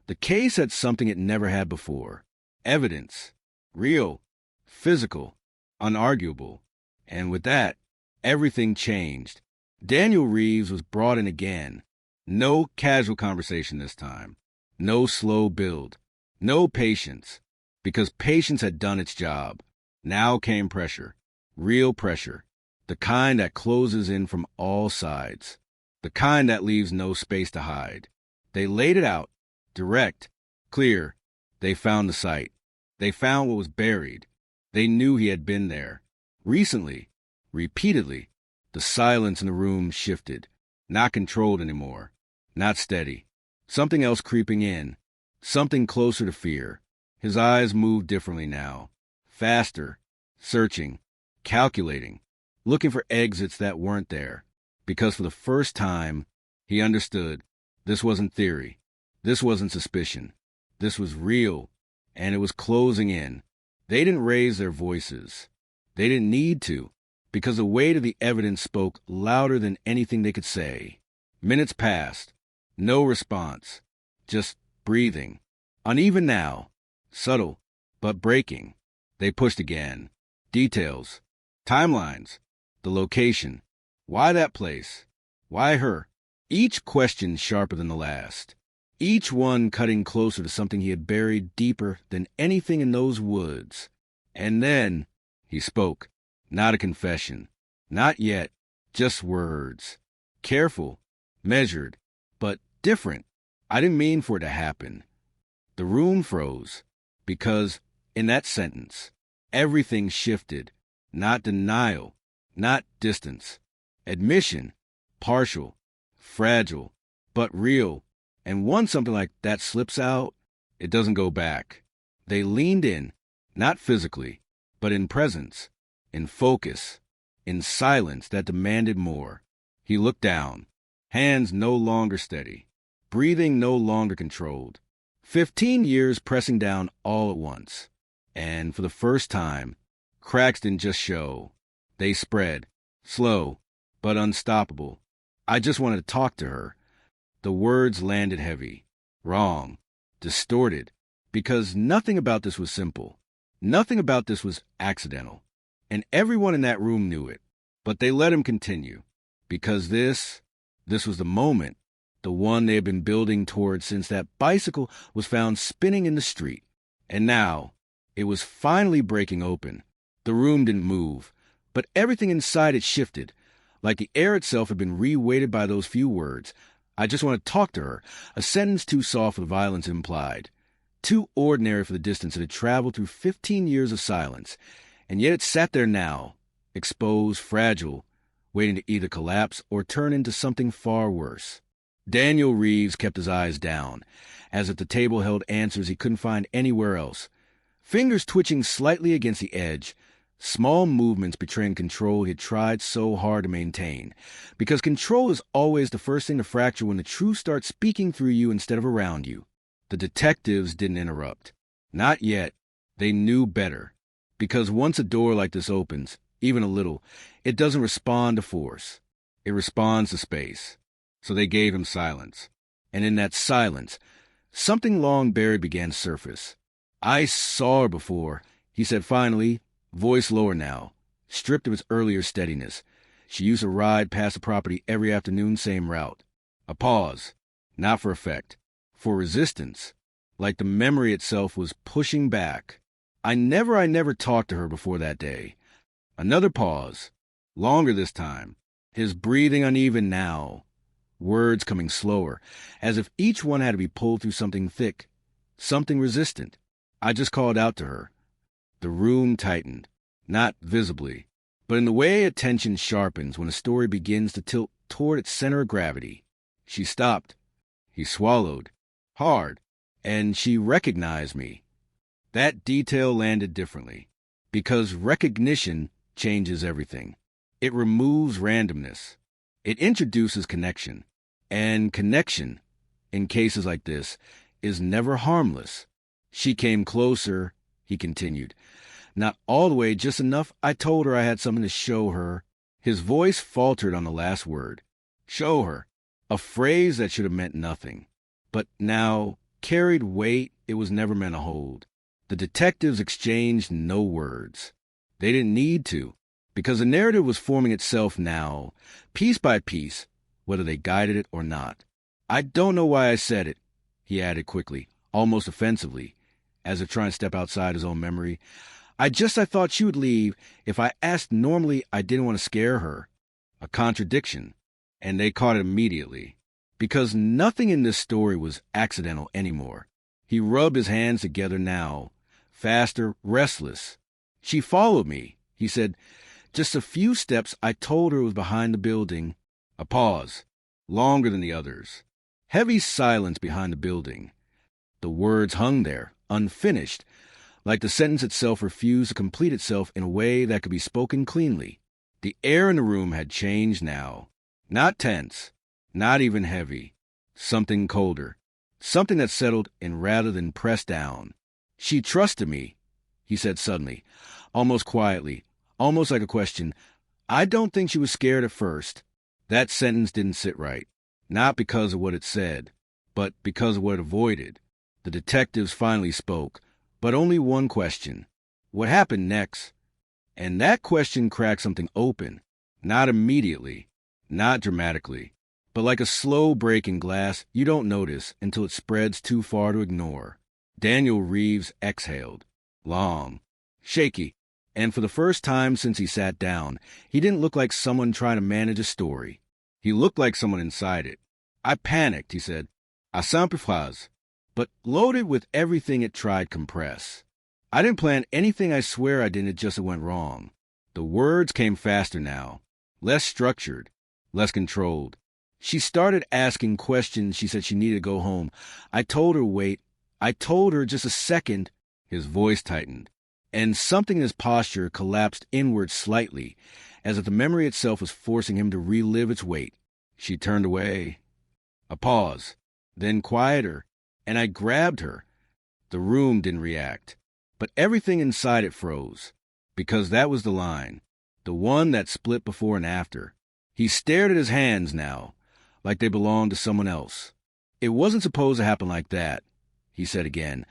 the case had something it never had before. Evidence. Real. Physical. Unarguable. And with that, everything changed. Daniel Reeves was brought in again. No casual conversation this time. No slow build. No patience. Because patience had done its job. Now came pressure. Real pressure. The kind that closes in from all sides. The kind that leaves no space to hide. They laid it out. Direct. Clear. They found the site. They found what was buried. They knew he had been there. Recently. Repeatedly. The silence in the room shifted. Not controlled anymore. Not steady. Something else creeping in. Something closer to fear. His eyes moved differently now. Faster. Searching. Calculating. Looking for exits that weren't there. Because for the first time, he understood. This wasn't theory. This wasn't suspicion. This was real. And it was closing in. They didn't raise their voices. They didn't need to. Because the weight of the evidence spoke louder than anything they could say. Minutes passed. No response. Just breathing. Uneven now. Subtle, but breaking. They pushed again. Details. Timelines. The location. Why that place? Why her? Each question sharper than the last. Each one cutting closer to something he had buried deeper than anything in those woods. And then he spoke. Not a confession. Not yet. Just words. Careful. Measured. But different. I didn't mean for it to happen. The room froze. Because in that sentence, everything shifted. Not denial. Not distance. Admission. Partial. Fragile. But real. And once something like that slips out, it doesn't go back. They leaned in. Not physically, but in presence. In focus, in silence that demanded more. He looked down, hands no longer steady, breathing no longer controlled. 15 years pressing down all at once. And for the first time, cracks didn't just show. They spread, slow, but unstoppable. I just wanted to talk to her. The words landed heavy, wrong, distorted, because nothing about this was simple. Nothing about this was accidental. And everyone in that room knew it. But they let him continue. Because this was the moment, the one they had been building towards since that bicycle was found spinning in the street. And now, it was finally breaking open. The room didn't move, but everything inside it shifted. Like the air itself had been re-weighted by those few words. I just want to talk to her. A sentence too soft for the violence it implied. Too ordinary for the distance it had traveled through 15 years of silence. And yet it sat there now, exposed, fragile, waiting to either collapse or turn into something far worse. Daniel Reeves kept his eyes down, as if the table held answers he couldn't find anywhere else. Fingers twitching slightly against the edge, small movements betraying control he had tried so hard to maintain. Because control is always the first thing to fracture when the truth starts speaking through you instead of around you. The detectives didn't interrupt. Not yet. They knew better. Because once a door like this opens, even a little, it doesn't respond to force. It responds to space. So they gave him silence. And in that silence, something long buried began to surface. I saw her before, he said finally, voice lower now, stripped of its earlier steadiness. She used to ride past the property every afternoon, same route. A pause, not for effect, for resistance, like the memory itself was pushing back. I never talked to her before that day. Another pause, longer this time, his breathing uneven now, words coming slower, as if each one had to be pulled through something thick, something resistant. I just called out to her. The room tightened, not visibly, but in the way attention sharpens when a story begins to tilt toward its center of gravity. She stopped. He swallowed, hard, and she recognized me. That detail landed differently, because recognition changes everything. It removes randomness. It introduces connection. And connection, in cases like this, is never harmless. She came closer, he continued. Not all the way, just enough. I told her I had something to show her. His voice faltered on the last word. Show her. A phrase that should have meant nothing. But now, carried weight it was never meant to hold. The detectives exchanged no words. They didn't need to, because the narrative was forming itself now, piece by piece, whether they guided it or not. I don't know why I said it, he added quickly, almost offensively, as if trying to step outside his own memory. I thought she would leave. If I asked normally, I didn't want to scare her. A contradiction. And they caught it immediately. Because nothing in this story was accidental anymore. He rubbed his hands together now, faster, restless. She followed me, he said. Just a few steps. I told her it was behind the building. A pause, longer than the others. Heavy silence behind the building. The words hung there, unfinished, like the sentence itself refused to complete itself in a way that could be spoken cleanly. The air in the room had changed now. Not tense, not even heavy. Something colder. Something that settled in rather than pressed down. She trusted me, he said suddenly, almost quietly, almost like a question. I don't think she was scared at first. That sentence didn't sit right. Not because of what it said, but because of what it avoided. The detectives finally spoke, but only one question. What happened next? And that question cracked something open. Not immediately, not dramatically, but like a slow break in glass you don't notice until it spreads too far to ignore. Daniel Reeves exhaled. Long. Shaky. And for the first time since he sat down, he didn't look like someone trying to manage a story. He looked like someone inside it. I panicked, he said. À simple phrase, but loaded with everything it tried compress. I didn't plan anything, I swear I didn't, it just went wrong. The words came faster now, less structured, less controlled. She started asking questions. She said she needed to go home. I told her wait. I told her just a second. His voice tightened, and something in his posture collapsed inward slightly, as if the memory itself was forcing him to relive its weight. She turned away. A pause, then quieter, and I grabbed her. The room didn't react, but everything inside it froze, because that was the line, the one that split before and after. He stared at his hands now, like they belonged to someone else. It wasn't supposed to happen like that, he said again,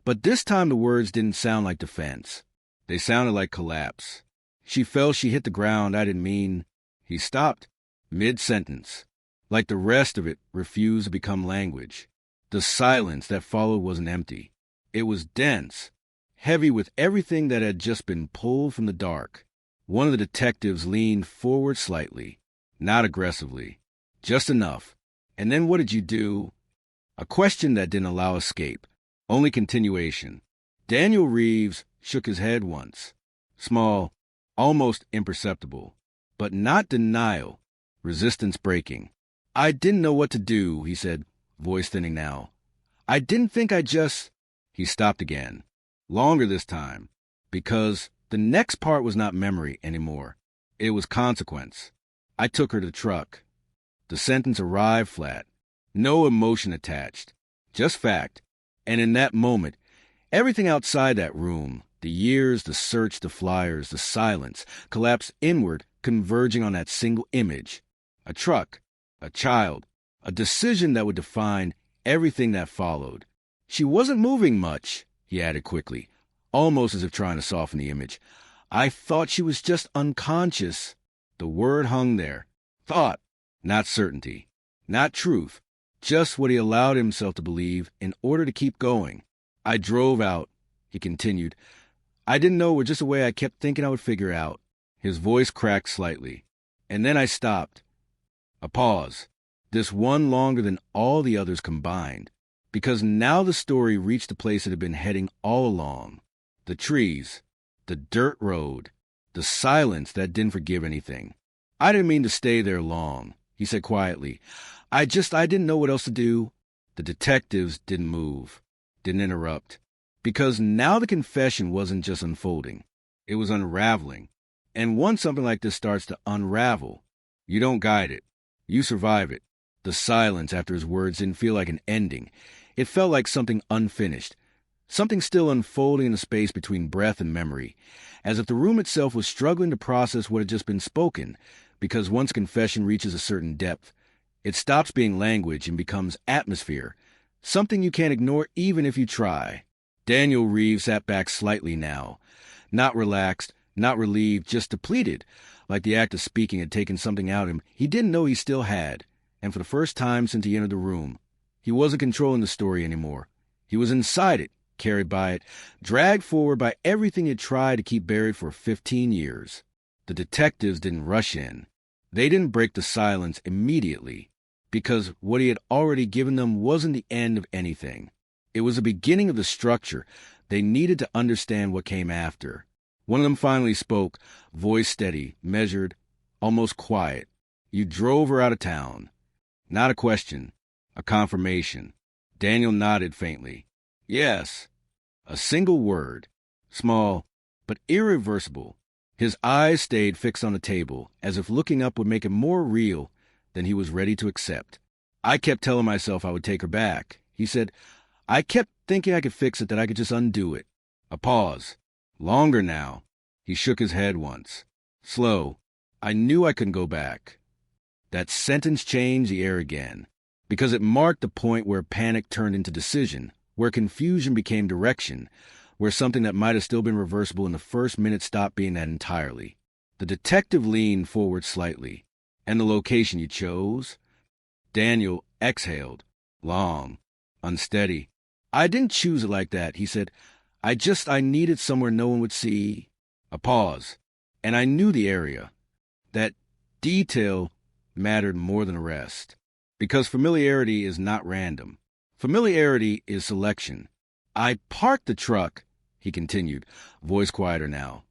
but this time the words didn't sound like defense. They sounded like collapse. She felt she hit the ground. I didn't mean. He stopped, mid-sentence, like the rest of it refused to become language. The silence that followed wasn't empty. It was dense, heavy with everything that had just been pulled from the dark. One of the detectives leaned forward slightly, not aggressively, just enough. And then what did you do? A question that didn't allow escape, only continuation. Daniel Reeves shook his head once, small, almost imperceptible, but not denial, resistance breaking. I didn't know what to do, he said, voice thinning now. I didn't think I just... He stopped again, longer this time, because the next part was not memory anymore. It was consequence. I took her to the truck. The sentence arrived flat, no emotion attached, just fact, and in that moment, Everything outside that room, the years, the search, the flyers, the silence, collapsed inward, converging on that single image. A truck, a child, a decision that would define everything that followed. She wasn't moving much, he added quickly, almost as if trying to soften the image. I thought she was just unconscious. The word hung there. Thought, not certainty, not truth, just what he allowed himself to believe in order to keep going. I drove out, he continued. I didn't know it was just a way I kept thinking I would figure out. His voice cracked slightly. And then I stopped. A pause. This one longer than all the others combined. Because now the story reached the place it had been heading all along. The trees, the dirt road, the silence that didn't forgive anything. I didn't mean to stay there long, he said quietly. I didn't know what else to do. The detectives didn't move, didn't interrupt. Because now the confession wasn't just unfolding. It was unraveling. And once something like this starts to unravel, you don't guide it. You survive it. The silence after his words didn't feel like an ending. It felt like something unfinished. Something still unfolding in the space between breath and memory, as if the room itself was struggling to process what had just been spoken, because once confession reaches a certain depth, it stops being language and becomes atmosphere, something you can't ignore even if you try. Daniel Reeves sat back slightly now, not relaxed, not relieved, just depleted, like the act of speaking had taken something out of him he didn't know he still had, and for the first time since he entered the room, he wasn't controlling the story anymore. He was inside it, carried by it, dragged forward by everything he had tried to keep buried for 15 years. The detectives didn't rush in. They didn't break the silence immediately, because what he had already given them wasn't the end of anything. It was the beginning of the structure. They needed to understand what came after. One of them finally spoke, voice steady, measured, almost quiet. You drove her out of town. Not a question, a confirmation. Daniel nodded faintly. Yes. A single word. Small, but irreversible. His eyes stayed fixed on the table, as if looking up would make it more real than he was ready to accept. I kept telling myself I would take her back. He said, I kept thinking I could fix it, that I could just undo it. A pause. Longer now. He shook his head once. Slow. I knew I couldn't go back. That sentence changed the air again, because it marked the point where panic turned into decision, where confusion became direction, where something that might have still been reversible in the first minute stopped being that entirely. The detective leaned forward slightly. And the location you chose? Daniel exhaled. Long. Unsteady. I didn't choose it like that, he said. I needed somewhere no one would see. A pause. And I knew the area. That detail mattered more than the rest. Because familiarity is not random. Familiarity is selection. I parked the truck, he continued, voice quieter now.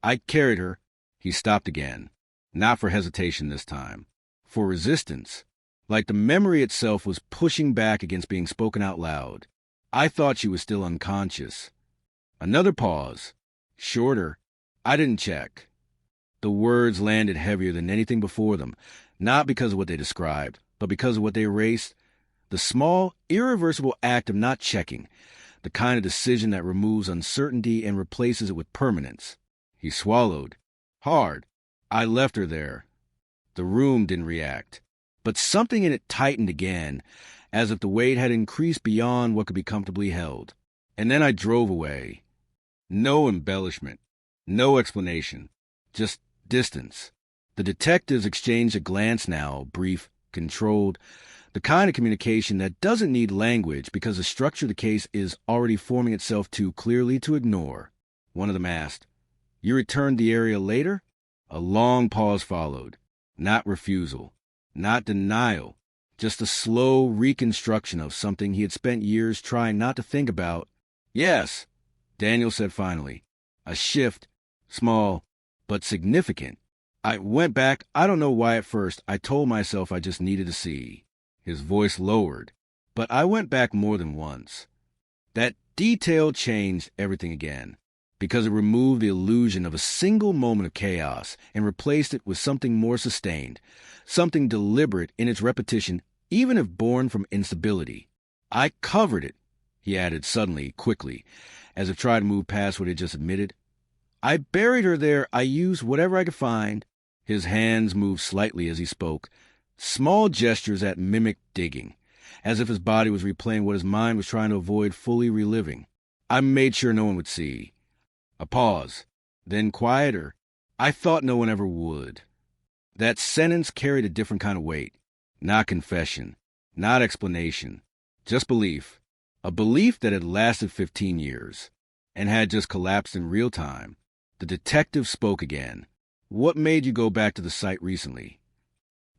I carried her. He stopped again. Not for hesitation this time. For resistance. Like the memory itself was pushing back against being spoken out loud. I thought she was still unconscious. Another pause. Shorter. I didn't check. The words landed heavier than anything before them, not because of what they described, but because of what they erased. The small, irreversible act of not checking, the kind of decision that removes uncertainty and replaces it with permanence. He swallowed. Hard. I left her there. The room didn't react, but something in it tightened again, as if the weight had increased beyond what could be comfortably held. And then I drove away. No embellishment, no explanation, just distance. The detectives exchanged a glance now, brief, controlled, the kind of communication that doesn't need language because the structure of the case is already forming itself too clearly to ignore. One of them asked, You returned the area later? A long pause followed. Not refusal, not denial, just a slow reconstruction of something he had spent years trying not to think about. Yes, Daniel said finally. A shift, small, but significant. I went back. I don't know why at first. I told myself I just needed to see. His voice lowered, but I went back more than once. That detail changed everything again, because it removed the illusion of a single moment of chaos and replaced it with something more sustained, something deliberate in its repetition, even if born from instability. I covered it, he added suddenly, quickly, as if trying to move past what he had just admitted. I buried her there. I used whatever I could find. His hands moved slightly as he spoke, small gestures that mimicked digging, as if his body was replaying what his mind was trying to avoid fully reliving. I made sure no one would see. A pause, then quieter. I thought no one ever would. That sentence carried a different kind of weight. Not confession, not explanation, just belief. A belief that had lasted 15 years and had just collapsed in real time. The detective spoke again. What made you go back to the site recently?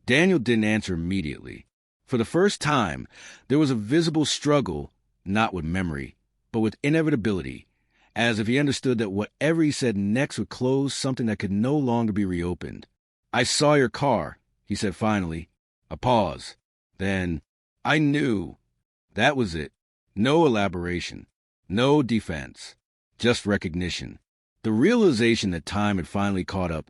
Daniel didn't answer immediately. For the first time, there was a visible struggle, not with memory, but with inevitability, as if he understood that whatever he said next would close something that could no longer be reopened. I saw your car, he said finally. A pause. Then, I knew. That was it. No elaboration. No defense. Just recognition. The realization that time had finally caught up,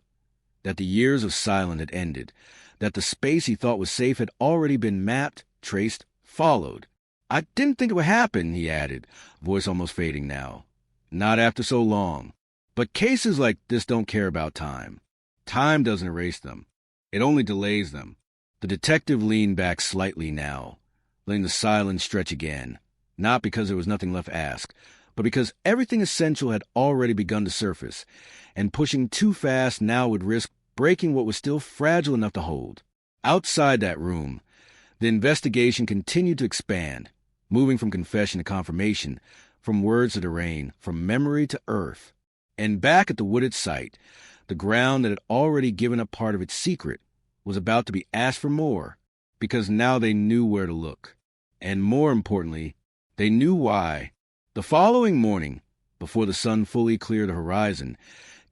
that the years of silence had ended, that the space he thought was safe had already been mapped, traced, followed. I didn't think it would happen, he added, voice almost fading now. Not after so long. But cases like this don't care about time. Time doesn't erase them. It only delays them. The detective leaned back slightly now, letting the silence stretch again, not because there was nothing left to ask, but because everything essential had already begun to surface, and pushing too fast now would risk breaking what was still fragile enough to hold. Outside that room, the investigation continued to expand, moving from confession to confirmation, from words to terrain, from memory to earth. And back at the wooded site, the ground that had already given up part of its secret was about to be asked for more, because now they knew where to look. And more importantly, they knew why. The following morning, before the sun fully cleared the horizon,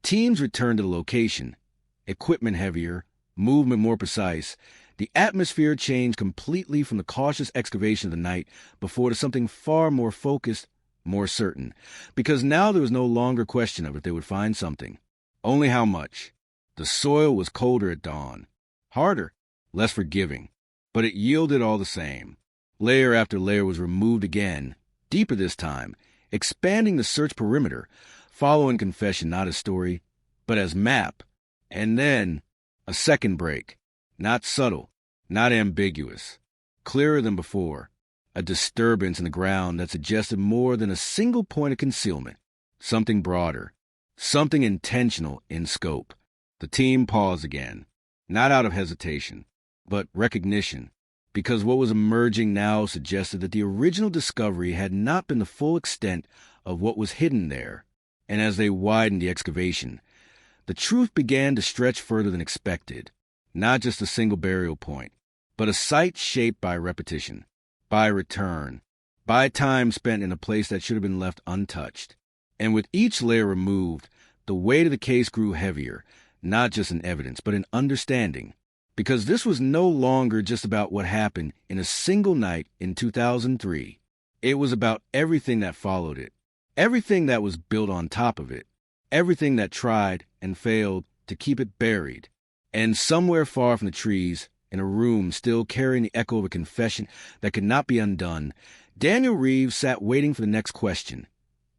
teams returned to the location. Equipment heavier, movement more precise. The atmosphere changed completely from the cautious excavation of the night before to something far more focused, more certain, because now there was no longer question of if they would find something. Only how much. The soil was colder at dawn. Harder, less forgiving, but it yielded all the same. Layer after layer was removed again, deeper this time, expanding the search perimeter, following confession not as story, but as map. And then, a second break. Not subtle, not ambiguous. Clearer than before. A disturbance in the ground that suggested more than a single point of concealment. Something broader. Something intentional in scope. The team paused again. Not out of hesitation, but recognition, because what was emerging now suggested that the original discovery had not been the full extent of what was hidden there. And as they widened the excavation, the truth began to stretch further than expected. Not just a single burial point, but a site shaped by repetition, by return, by time spent in a place that should have been left untouched. And with each layer removed, the weight of the case grew heavier, not just in evidence, but in understanding. Because this was no longer just about what happened in a single night in 2003. It was about everything that followed it, everything that was built on top of it, everything that tried and failed to keep it buried. And somewhere far from the trees, in a room still carrying the echo of a confession that could not be undone, Daniel Reeves sat waiting for the next question.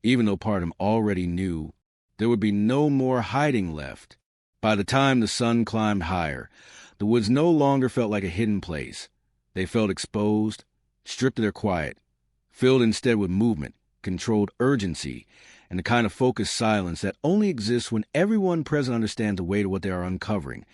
Even though part of him already knew there would be no more hiding left. By the time the sun climbed higher, the woods no longer felt like a hidden place. They felt exposed, stripped of their quiet, filled instead with movement, controlled urgency, and the kind of focused silence that only exists when everyone present understands the weight of what they are uncovering.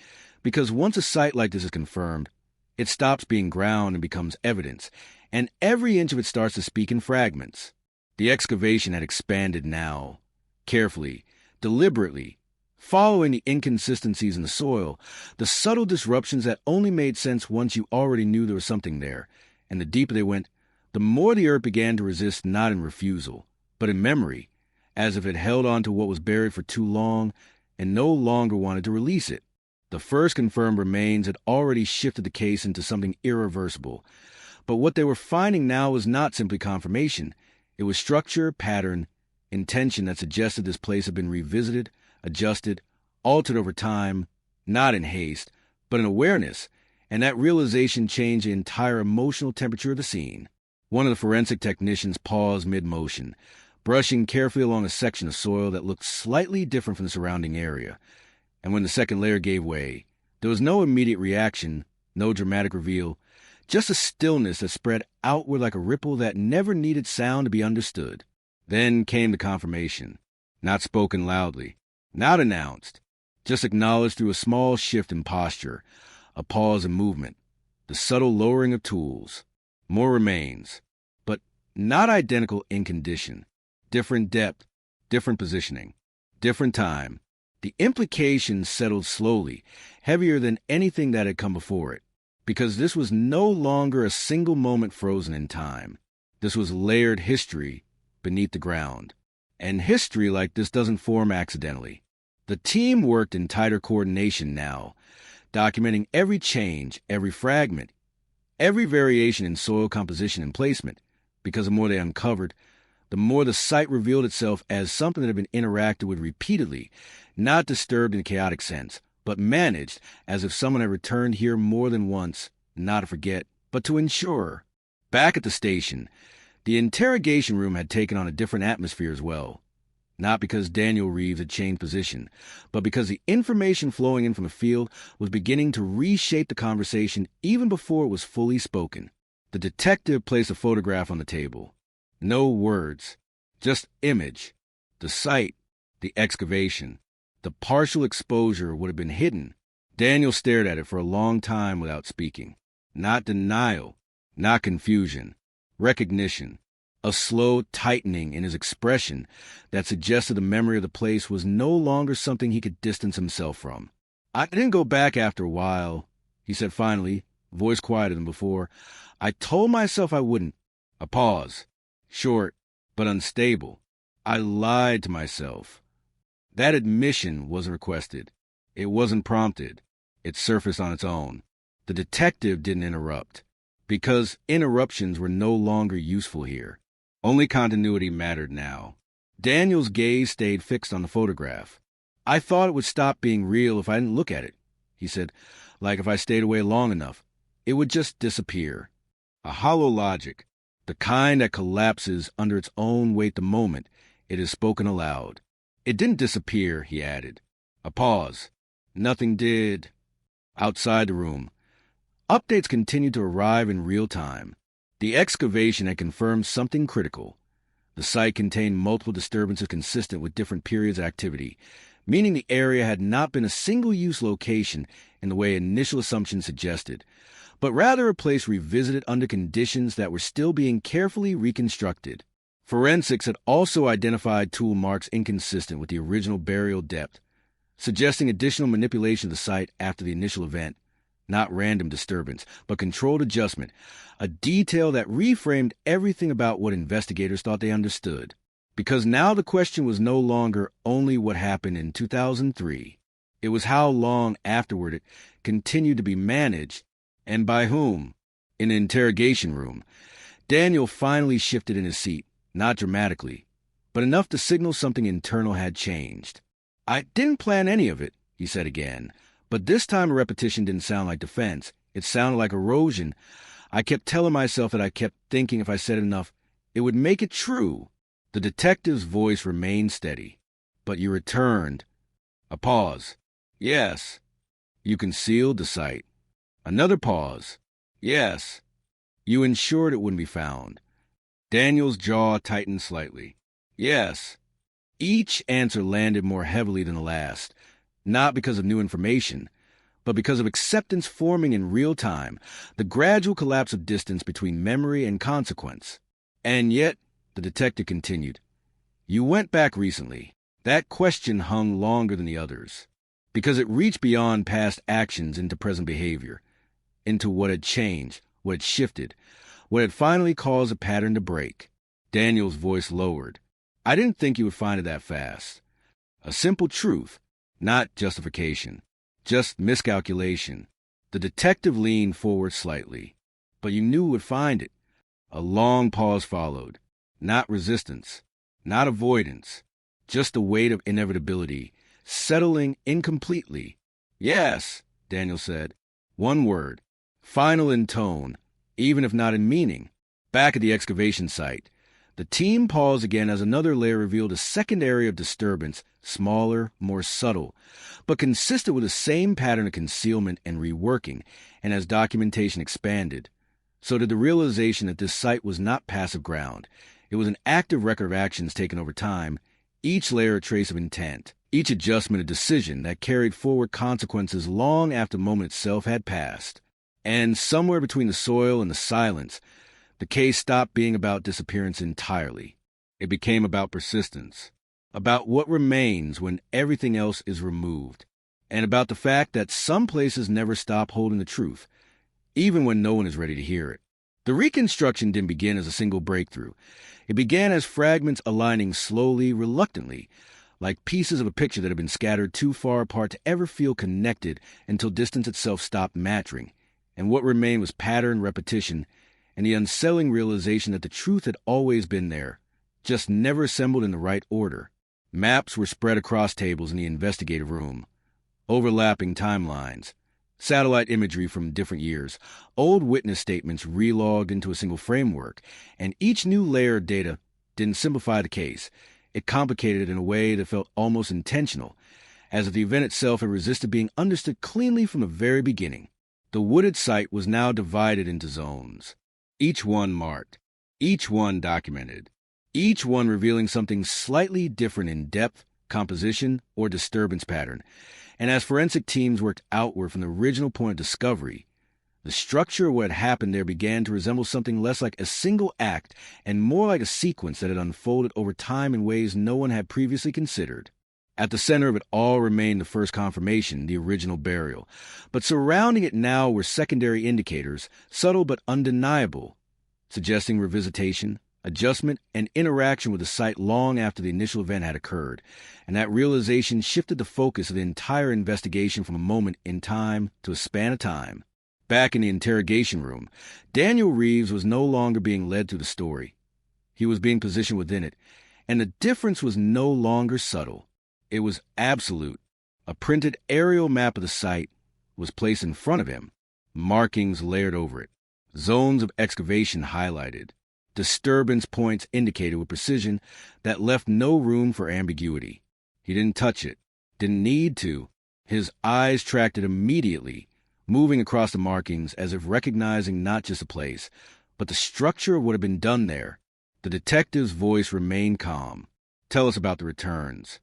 Because once a site like this is confirmed, it stops being ground and becomes evidence, and every inch of it starts to speak in fragments. The excavation had expanded now, carefully, deliberately, following the inconsistencies in the soil, the subtle disruptions that only made sense once you already knew there was something there. And the deeper they went, the more the earth began to resist, not in refusal, but in memory, as if it held on to what was buried for too long and no longer wanted to release it. The first confirmed remains had already shifted the case into something irreversible. But what they were finding now was not simply confirmation. It was structure, pattern, intention that suggested this place had been revisited, adjusted, altered over time, not in haste, but in awareness, and that realization changed the entire emotional temperature of the scene. One of the forensic technicians paused mid-motion, brushing carefully along a section of soil that looked slightly different from the surrounding area. And when the second layer gave way, there was no immediate reaction, no dramatic reveal, just a stillness that spread outward like a ripple that never needed sound to be understood. Then came the confirmation, not spoken loudly, not announced, just acknowledged through a small shift in posture, a pause in movement, the subtle lowering of tools. More remains, but not identical in condition. Different depth, different positioning, different time. The implications settled slowly, heavier than anything that had come before it, because this was no longer a single moment frozen in time. This was layered history beneath the ground. And history like this doesn't form accidentally. The team worked in tighter coordination now, documenting every change, every fragment, every variation in soil composition and placement, because the more they uncovered, the more the site revealed itself as something that had been interacted with repeatedly, not disturbed in a chaotic sense, but managed as if someone had returned here more than once, not to forget, but to ensure. Back at the station, the interrogation room had taken on a different atmosphere as well. Not because Daniel Reeves had changed position, but because the information flowing in from the field was beginning to reshape the conversation even before it was fully spoken. The detective placed a photograph on the table. No words, just image, the site, the excavation. The partial exposure would have been hidden. Daniel stared at it for a long time without speaking. Not denial, not confusion, recognition. A slow tightening in his expression that suggested the memory of the place was no longer something he could distance himself from. I didn't go back after a while, he said finally, voice quieter than before. I told myself I wouldn't. A pause. Short, but unstable. I lied to myself. That admission wasn't requested. It wasn't prompted. It surfaced on its own. The detective didn't interrupt, because interruptions were no longer useful here. Only continuity mattered now. Daniel's gaze stayed fixed on the photograph. I thought it would stop being real if I didn't look at it, he said, like if I stayed away long enough. It would just disappear. A hollow logic, the kind that collapses under its own weight the moment it is spoken aloud. It didn't disappear, he added. A pause. Nothing did. Outside the room, updates continued to arrive in real time. The excavation had confirmed something critical. The site contained multiple disturbances consistent with different periods of activity, meaning the area had not been a single-use location in the way initial assumptions suggested, but rather a place revisited under conditions that were still being carefully reconstructed. Forensics had also identified tool marks inconsistent with the original burial depth, suggesting additional manipulation of the site after the initial event. Not random disturbance, but controlled adjustment, a detail that reframed everything about what investigators thought they understood. Because now the question was no longer only what happened in 2003. It was how long afterward it continued to be managed, and by whom. In the interrogation room, Daniel finally shifted in his seat, not dramatically, but enough to signal something internal had changed. I didn't plan any of it, he said again. But this time a repetition didn't sound like defense. It sounded like erosion. I kept telling myself that I kept thinking if I said it enough, it would make it true. The detective's voice remained steady. But you returned. A pause. Yes. You concealed the site. Another pause. Yes. You ensured it wouldn't be found. Daniel's jaw tightened slightly. Yes. Each answer landed more heavily than the last. Not because of new information, but because of acceptance forming in real time, the gradual collapse of distance between memory and consequence. And yet, the detective continued, you went back recently. That question hung longer than the others, because it reached beyond past actions into present behavior, into what had changed, what had shifted, what had finally caused a pattern to break. Daniel's voice lowered. I didn't think you would find it that fast. A simple truth. Not justification, just miscalculation. The detective leaned forward slightly. But you knew would find it. A long pause followed. Not resistance, not avoidance, just the weight of inevitability, settling incompletely. Yes, Daniel said. One word, final in tone, even if not in meaning. Back at the excavation site, the team paused again as another layer revealed a second area of disturbance, smaller, more subtle, but consistent with the same pattern of concealment and reworking, and as documentation expanded, so did the realization that this site was not passive ground. It was an active record of actions taken over time, each layer a trace of intent, each adjustment a decision that carried forward consequences long after the moment itself had passed. And somewhere between the soil and the silence, the case stopped being about disappearance entirely. It became about persistence, about what remains when everything else is removed, and about the fact that some places never stop holding the truth, even when no one is ready to hear it. The reconstruction didn't begin as a single breakthrough. It began as fragments aligning slowly, reluctantly, like pieces of a picture that had been scattered too far apart to ever feel connected until distance itself stopped mattering, and what remained was pattern, repetition, and the unsettling realization that the truth had always been there, just never assembled in the right order. Maps were spread across tables in the investigative room, overlapping timelines, satellite imagery from different years, old witness statements relogged into a single framework, and each new layer of data didn't simplify the case. It complicated it in a way that felt almost intentional, as if the event itself had resisted being understood cleanly from the very beginning. The wooded site was now divided into zones, each one marked, each one documented, each one revealing something slightly different in depth, composition, or disturbance pattern. And as forensic teams worked outward from the original point of discovery, the structure of what had happened there began to resemble something less like a single act and more like a sequence that had unfolded over time in ways no one had previously considered. At the center of it all remained the first confirmation, the original burial. But surrounding it now were secondary indicators, subtle but undeniable, suggesting revisitation, adjustment, and interaction with the site long after the initial event had occurred. And that realization shifted the focus of the entire investigation from a moment in time to a span of time. Back in the interrogation room, Daniel Reeves was no longer being led through the story. He was being positioned within it, and the difference was no longer subtle. It was absolute. A printed aerial map of the site was placed in front of him, markings layered over it, zones of excavation highlighted, disturbance points indicated with precision that left no room for ambiguity. He didn't touch it, didn't need to. His eyes tracked it immediately, moving across the markings as if recognizing not just a place, but the structure of what had been done there. The detective's voice remained calm. "Tell us about the returns."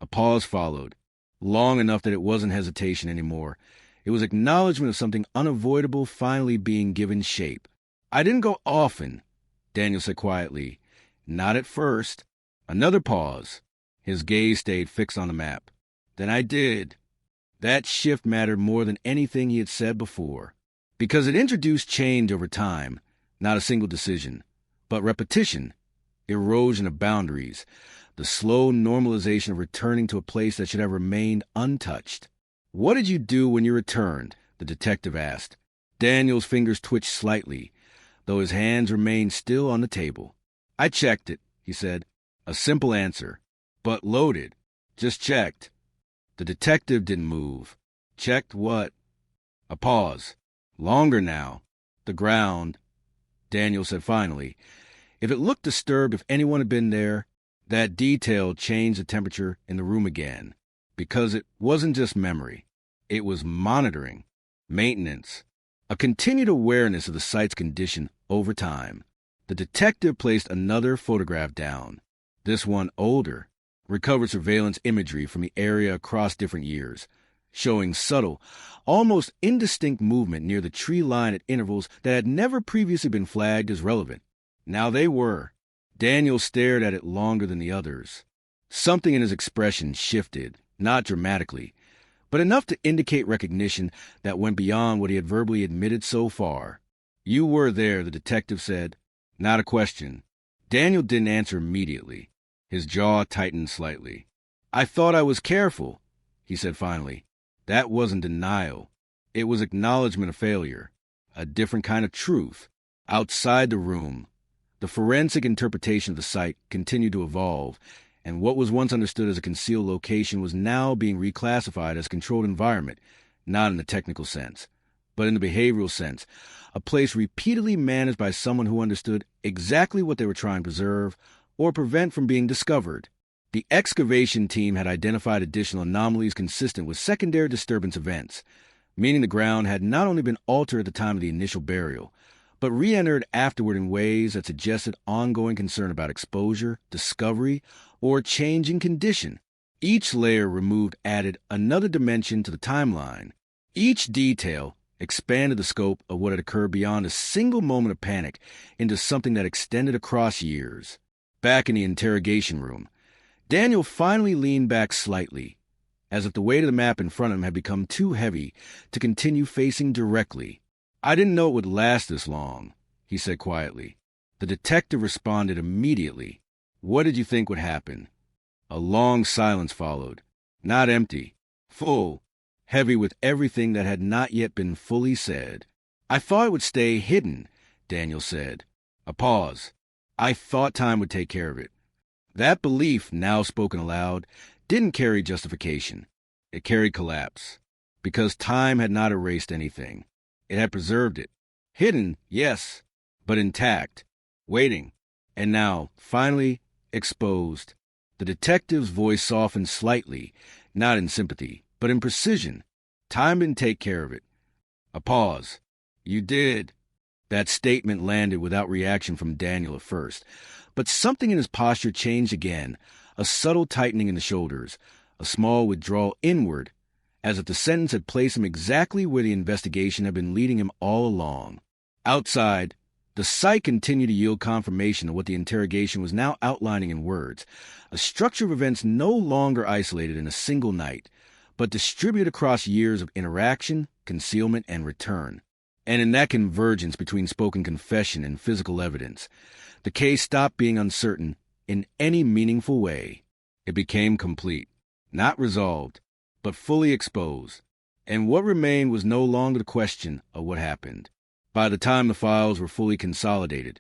A pause followed, long enough that it wasn't hesitation anymore. It was acknowledgement of something unavoidable finally being given shape. "I didn't go often," Daniel said quietly. "Not at first." Another pause. His gaze stayed fixed on the map. "Then I did." That shift mattered more than anything he had said before, because it introduced change over time, not a single decision, but repetition, erosion of boundaries, the slow normalization of returning to a place that should have remained untouched. "What did you do when you returned?" the detective asked. Daniel's fingers twitched slightly, though his hands remained still on the table. "I checked it," he said. A simple answer, but loaded. "Just checked." The detective didn't move. "Checked what?" A pause. Longer now. "The ground," Daniel said finally. If it looked disturbed, if anyone had been there, that detail changed the temperature in the room again, because it wasn't just memory. It was monitoring, maintenance, a continued awareness of the site's condition over time. The detective placed another photograph down, this one older, recovered surveillance imagery from the area across different years, showing subtle, almost indistinct movement near the tree line at intervals that had never previously been flagged as relevant. Now they were. Daniel stared at it longer than the others. Something in his expression shifted, not dramatically, but enough to indicate recognition that went beyond what he had verbally admitted so far. "You were there," the detective said. Not a question. Daniel didn't answer immediately. His jaw tightened slightly. "I thought I was careful," he said finally. That wasn't denial. It was acknowledgement of failure, a different kind of truth. Outside the room, the forensic interpretation of the site continued to evolve, and what was once understood as a concealed location was now being reclassified as a controlled environment, not in the technical sense, but in the behavioral sense, a place repeatedly managed by someone who understood exactly what they were trying to preserve or prevent from being discovered. The excavation team had identified additional anomalies consistent with secondary disturbance events, meaning the ground had not only been altered at the time of the initial burial, but re-entered afterward in ways that suggested ongoing concern about exposure, discovery, or change in condition. Each layer removed added another dimension to the timeline. Each detail expanded the scope of what had occurred beyond a single moment of panic into something that extended across years. Back in the interrogation room, Daniel finally leaned back slightly, as if the weight of the map in front of him had become too heavy to continue facing directly. "I didn't know it would last this long," he said quietly. The detective responded immediately. "What did you think would happen?" A long silence followed. Not empty, full, heavy with everything that had not yet been fully said. "I thought it would stay hidden," Daniel said. A pause. "I thought time would take care of it." That belief, now spoken aloud, didn't carry justification. It carried collapse. Because time had not erased anything. It had preserved it. Hidden, yes, but intact. Waiting. And now, finally, exposed. The detective's voice softened slightly, not in sympathy, but in precision. Time didn't take care of it. A pause. "You did." That statement landed without reaction from Daniel at first, but something in his posture changed again, a subtle tightening in the shoulders, a small withdrawal inward, as if the sentence had placed him exactly where the investigation had been leading him all along. Outside, the site continued to yield confirmation of what the interrogation was now outlining in words, a structure of events no longer isolated in a single night, but distributed across years of interaction, concealment, and return. And in that convergence between spoken confession and physical evidence, the case stopped being uncertain in any meaningful way. It became complete, not resolved, but fully exposed. And what remained was no longer the question of what happened. By the time the files were fully consolidated,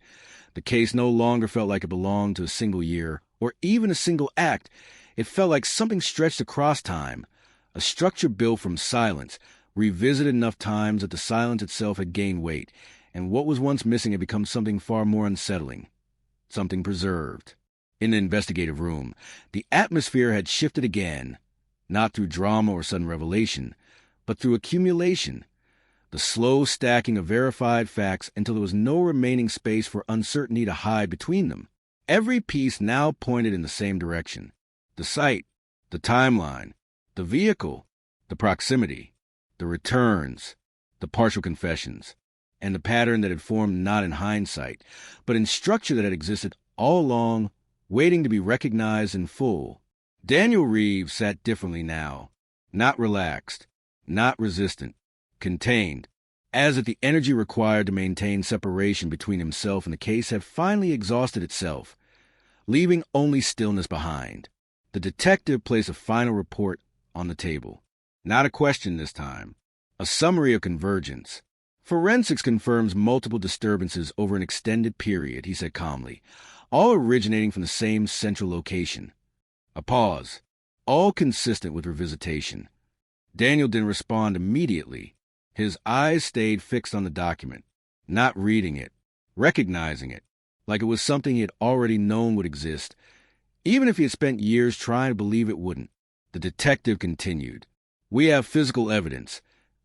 the case no longer felt like it belonged to a single year or even a single act. It felt like something stretched across time, a structure built from silence, revisited enough times that the silence itself had gained weight, and what was once missing had become something far more unsettling, something preserved. In the investigative room, the atmosphere had shifted again, not through drama or sudden revelation, but through accumulation, the slow stacking of verified facts until there was no remaining space for uncertainty to hide between them. Every piece now pointed in the same direction. The site, the timeline, the vehicle, the proximity, the returns, the partial confessions, and the pattern that had formed not in hindsight, but in structure that had existed all along, waiting to be recognized in full. Daniel Reeves sat differently now, not relaxed, not resistant, contained, as if the energy required to maintain separation between himself and the case had finally exhausted itself, leaving only stillness behind. The detective placed a final report on the table. Not a question this time. A summary of convergence. "Forensics confirms multiple disturbances over an extended period," he said calmly, all originating from the same central location. A pause, all consistent with revisitation. Daniel didn't respond immediately. His eyes stayed fixed on the document, not reading it, recognizing it, like it was something he had already known would exist, even if he had spent years trying to believe it wouldn't. The detective continued. "We have physical evidence,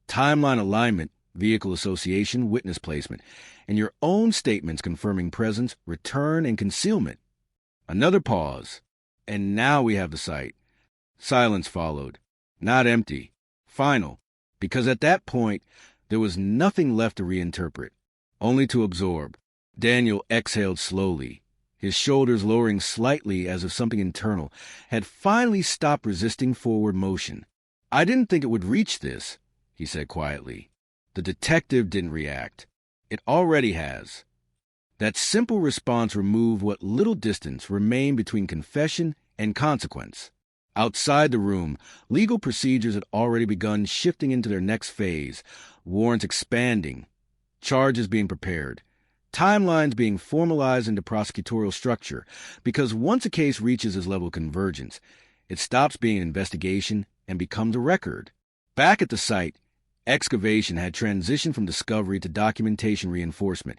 timeline alignment, vehicle association, witness placement, and your own statements confirming presence, return, and concealment." Another pause. "And now we have the site." Silence followed. Not empty. Final. Because at that point, there was nothing left to reinterpret, only to absorb. Daniel exhaled slowly, his shoulders lowering slightly as if something internal had finally stopped resisting forward motion. "I didn't think it would reach this," he said quietly. The detective didn't react. It already has. That simple response removed what little distance remained between confession and consequence. Outside the room, legal procedures had already begun shifting into their next phase, warrants expanding, charges being prepared, timelines being formalized into prosecutorial structure, because once a case reaches this level of convergence, it stops being an investigation and becomes a record. Back at the site, Excavation had transitioned from discovery to documentation reinforcement.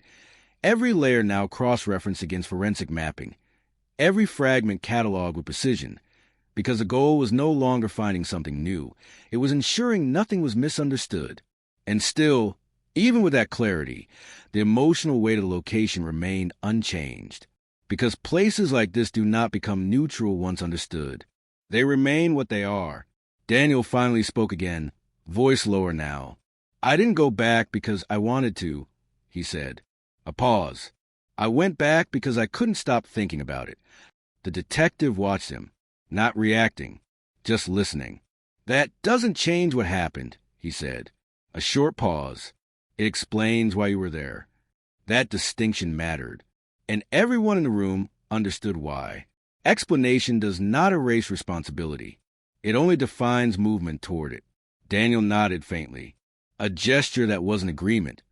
Every layer now cross-referenced against forensic mapping. Every fragment cataloged with precision. Because the goal was no longer finding something new. It was ensuring nothing was misunderstood. And still, even with that clarity, the emotional weight of the location remained unchanged. Because places like this do not become neutral once understood. They remain what they are. Daniel finally spoke again, voice lower now. I didn't go back because I wanted to, he said. A pause. I went back because I couldn't stop thinking about it. The detective watched him, not reacting, just listening. That doesn't change what happened, he said. A short pause. It explains why you were there. That distinction mattered, and everyone in the room understood why. Explanation does not erase responsibility. It only defines movement toward it. Daniel nodded faintly, a gesture that wasn't agreement,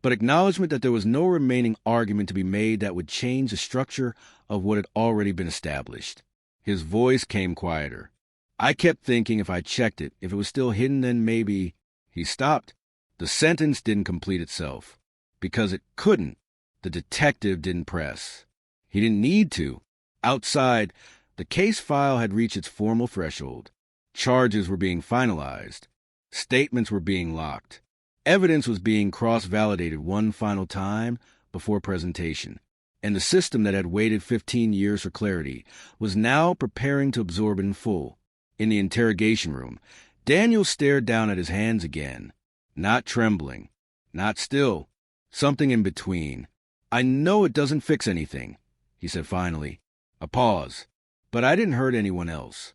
but acknowledgement that there was no remaining argument to be made that would change the structure of what had already been established. His voice came quieter. I kept thinking if I checked it, if it was still hidden, then maybe... He stopped. The sentence didn't complete itself. Because it couldn't. The detective didn't press. He didn't need to. Outside, the case file had reached its formal threshold. Charges were being finalized. Statements were being locked. Evidence was being cross-validated one final time before presentation. And the system that had waited 15 years for clarity was now preparing to absorb in full. In the interrogation room, Daniel stared down at his hands again. Not trembling. Not still. Something in between. I know it doesn't fix anything, he said finally. A pause. But I didn't hurt anyone else.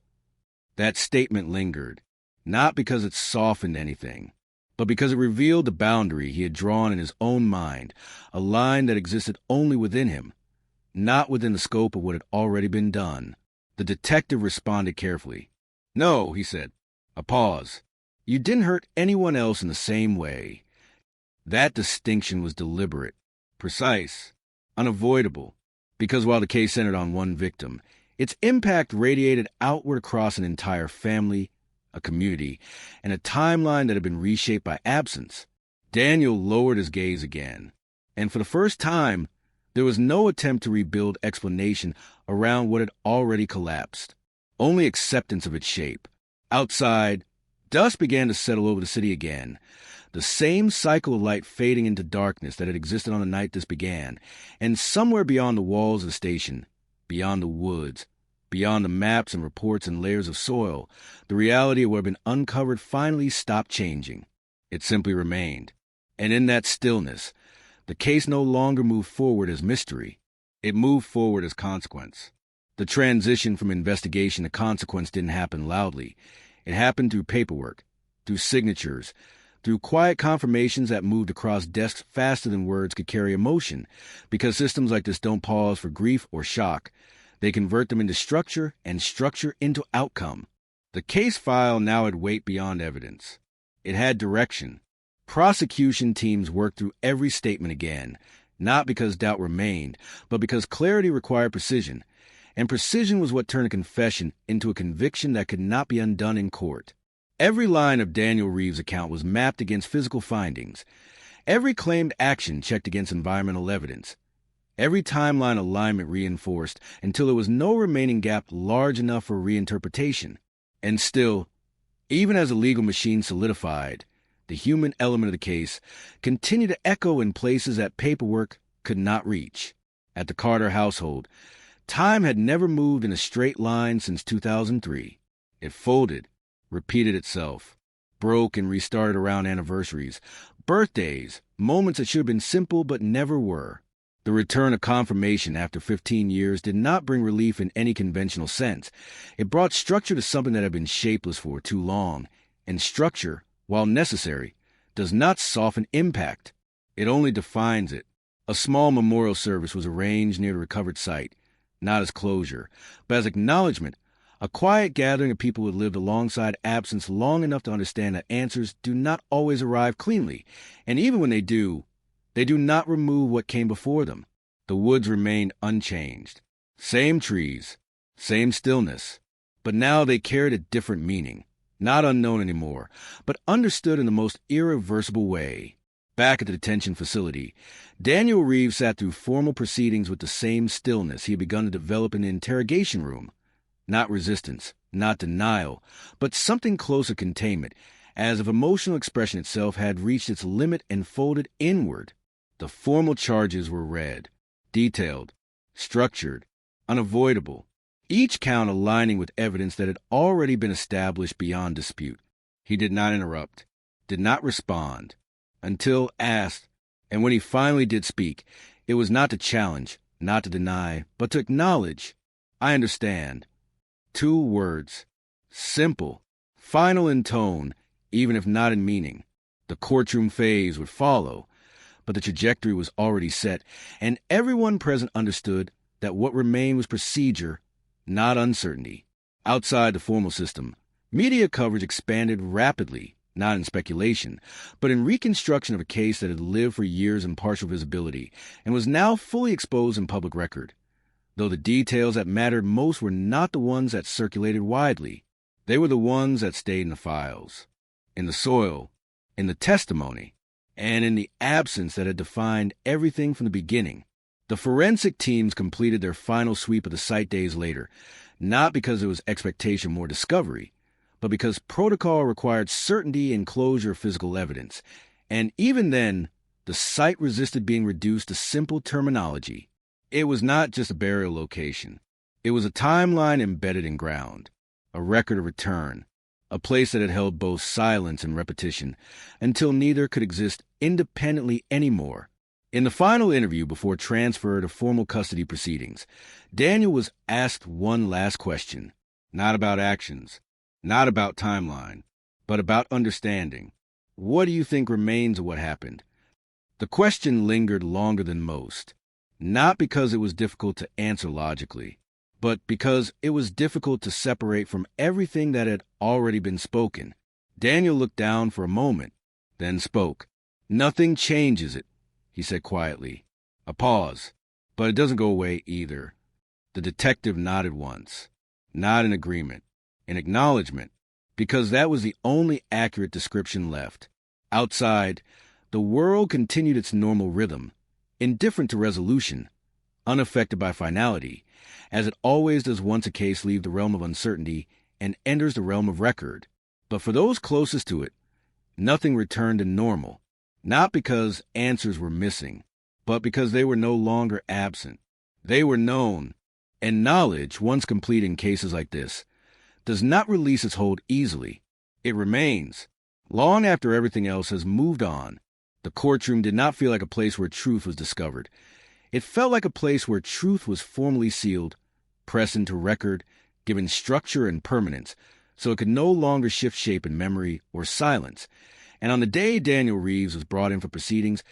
That statement lingered, not because it softened anything, but because it revealed the boundary he had drawn in his own mind, a line that existed only within him, not within the scope of what had already been done. The detective responded carefully. No, he said. A pause. You didn't hurt anyone else in the same way. That distinction was deliberate, precise, unavoidable, because while the case centered on one victim, its impact radiated outward across an entire family, a community, and a timeline that had been reshaped by absence. Daniel lowered his gaze again, and for the first time, there was no attempt to rebuild explanation around what had already collapsed, only acceptance of its shape. Outside, dust began to settle over the city again, the same cycle of light fading into darkness that had existed on the night this began, and somewhere beyond the walls of the station, beyond the woods, beyond the maps and reports and layers of soil, the reality of what had been uncovered finally stopped changing. It simply remained. And in that stillness, the case no longer moved forward as mystery. It moved forward as consequence. The transition from investigation to consequence didn't happen loudly. It happened through paperwork, through signatures, through quiet confirmations that moved across desks faster than words could carry emotion, because systems like this don't pause for grief or shock. They convert them into structure and structure into outcome. The case file now had weight beyond evidence. It had direction. Prosecution teams worked through every statement again, not because doubt remained, but because clarity required precision. And precision was what turned a confession into a conviction that could not be undone in court. Every line of Daniel Reeves' account was mapped against physical findings. Every claimed action checked against environmental evidence. Every timeline alignment reinforced until there was no remaining gap large enough for reinterpretation. And still, even as the legal machine solidified, the human element of the case continued to echo in places that paperwork could not reach. At the Carter household, time had never moved in a straight line since 2003. It folded, repeated itself, broke and restarted around anniversaries, birthdays, moments that should have been simple but never were. The return of confirmation after 15 years did not bring relief in any conventional sense. It brought structure to something that had been shapeless for too long, and structure, while necessary, does not soften impact. It only defines it. A small memorial service was arranged near the recovered site, not as closure, but as acknowledgement, a quiet gathering of people who had lived alongside absence long enough to understand that answers do not always arrive cleanly, and even when they do not remove what came before them. The woods remained unchanged. Same trees, same stillness, but now they carried a different meaning. not unknown anymore, but understood in the most irreversible way. Back at the detention facility, Daniel Reeves sat through formal proceedings with the same stillness he had begun to develop in the interrogation room. Not resistance, not denial, but something closer containment, as if emotional expression itself had reached its limit and folded inward. The formal charges were read, detailed, structured, unavoidable, each count aligning with evidence that had already been established beyond dispute. He did not interrupt, did not respond, until asked, and when he finally did speak, it was not to challenge, not to deny, but to acknowledge. I understand. 2 words. Simple, final in tone, even if not in meaning. The courtroom phase would follow, but the trajectory was already set, and everyone present understood that what remained was procedure, not uncertainty. Outside the formal system, media coverage expanded rapidly, not in speculation, but in reconstruction of a case that had lived for years in partial visibility and was now fully exposed in public record. Though the details that mattered most were not the ones that circulated widely. They were the ones that stayed in the files, in the soil, in the testimony, and in the absence that had defined everything from the beginning. The forensic teams completed their final sweep of the site days later, not because there was expectation of more discovery, but because protocol required certainty and closure of physical evidence. And even then, the site resisted being reduced to simple terminology. It was not just a burial location. It was a timeline embedded in ground, a record of return, a place that had held both silence and repetition, until neither could exist independently anymore. In the final interview before transfer to formal custody proceedings, Daniel was asked one last question, not about actions, not about timeline, but about understanding. What do you think remains of what happened? The question lingered longer than most, not because it was difficult to answer logically, but because it was difficult to separate from everything that had already been spoken. Daniel looked down for a moment, then spoke. "Nothing changes it," he said quietly. A pause, but it doesn't go away either. The detective nodded once, not in agreement, in acknowledgement, because that was the only accurate description left. Outside, the world continued its normal rhythm, indifferent to resolution, unaffected by finality, as it always does once a case leaves the realm of uncertainty and enters the realm of record. But for those closest to it, nothing returned to normal, not because answers were missing, but because they were no longer absent. They were known, and knowledge, once complete in cases like this, does not release its hold easily. It remains, long after everything else has moved on. The courtroom did not feel like a place where truth was discovered. It felt like a place where truth was formally sealed, pressed into record, given structure and permanence, so it could no longer shift shape in memory or silence. And on the day Daniel Reeves was brought in for proceedings,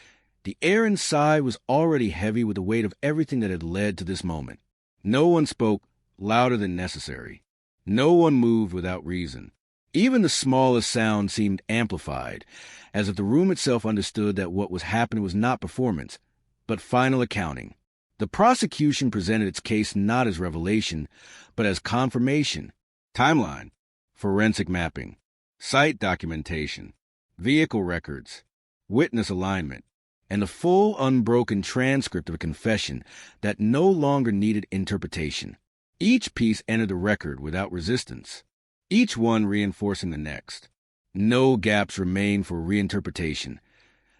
the air inside was already heavy with the weight of everything that had led to this moment. No one spoke louder than necessary. No one moved without reason. Even the smallest sound seemed amplified, as if the room itself understood that what was happening was not performance, but final accounting. The prosecution presented its case not as revelation, but as confirmation. Timeline, forensic mapping, site documentation, vehicle records, witness alignment, and the full unbroken transcript of a confession that no longer needed interpretation. Each piece entered the record without resistance, each one reinforcing the next. No gaps remained for reinterpretation.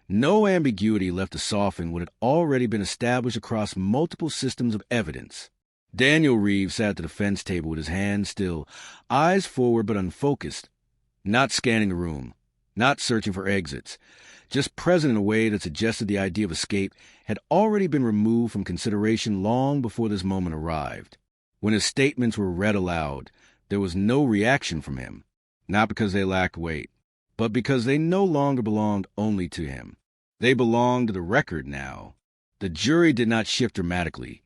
No ambiguity left to soften what had already been established across multiple systems of evidence. Daniel Reeves sat at the defense table with his hands still, eyes forward but unfocused, not scanning the room, not searching for exits, just present in a way that suggested the idea of escape had already been removed from consideration long before this moment arrived. When his statements were read aloud, there was no reaction from him, not because they lacked weight, but because they no longer belonged only to him. They belonged to the record now. The jury did not shift dramatically.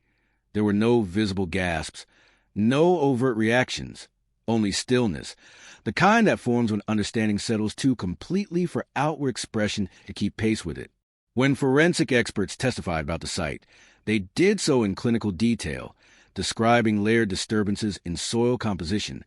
There were no visible gasps, no overt reactions, only stillness, the kind that forms when understanding settles too completely for outward expression to keep pace with it. When forensic experts testified about the site, they did so in clinical detail, describing layered disturbances in soil composition,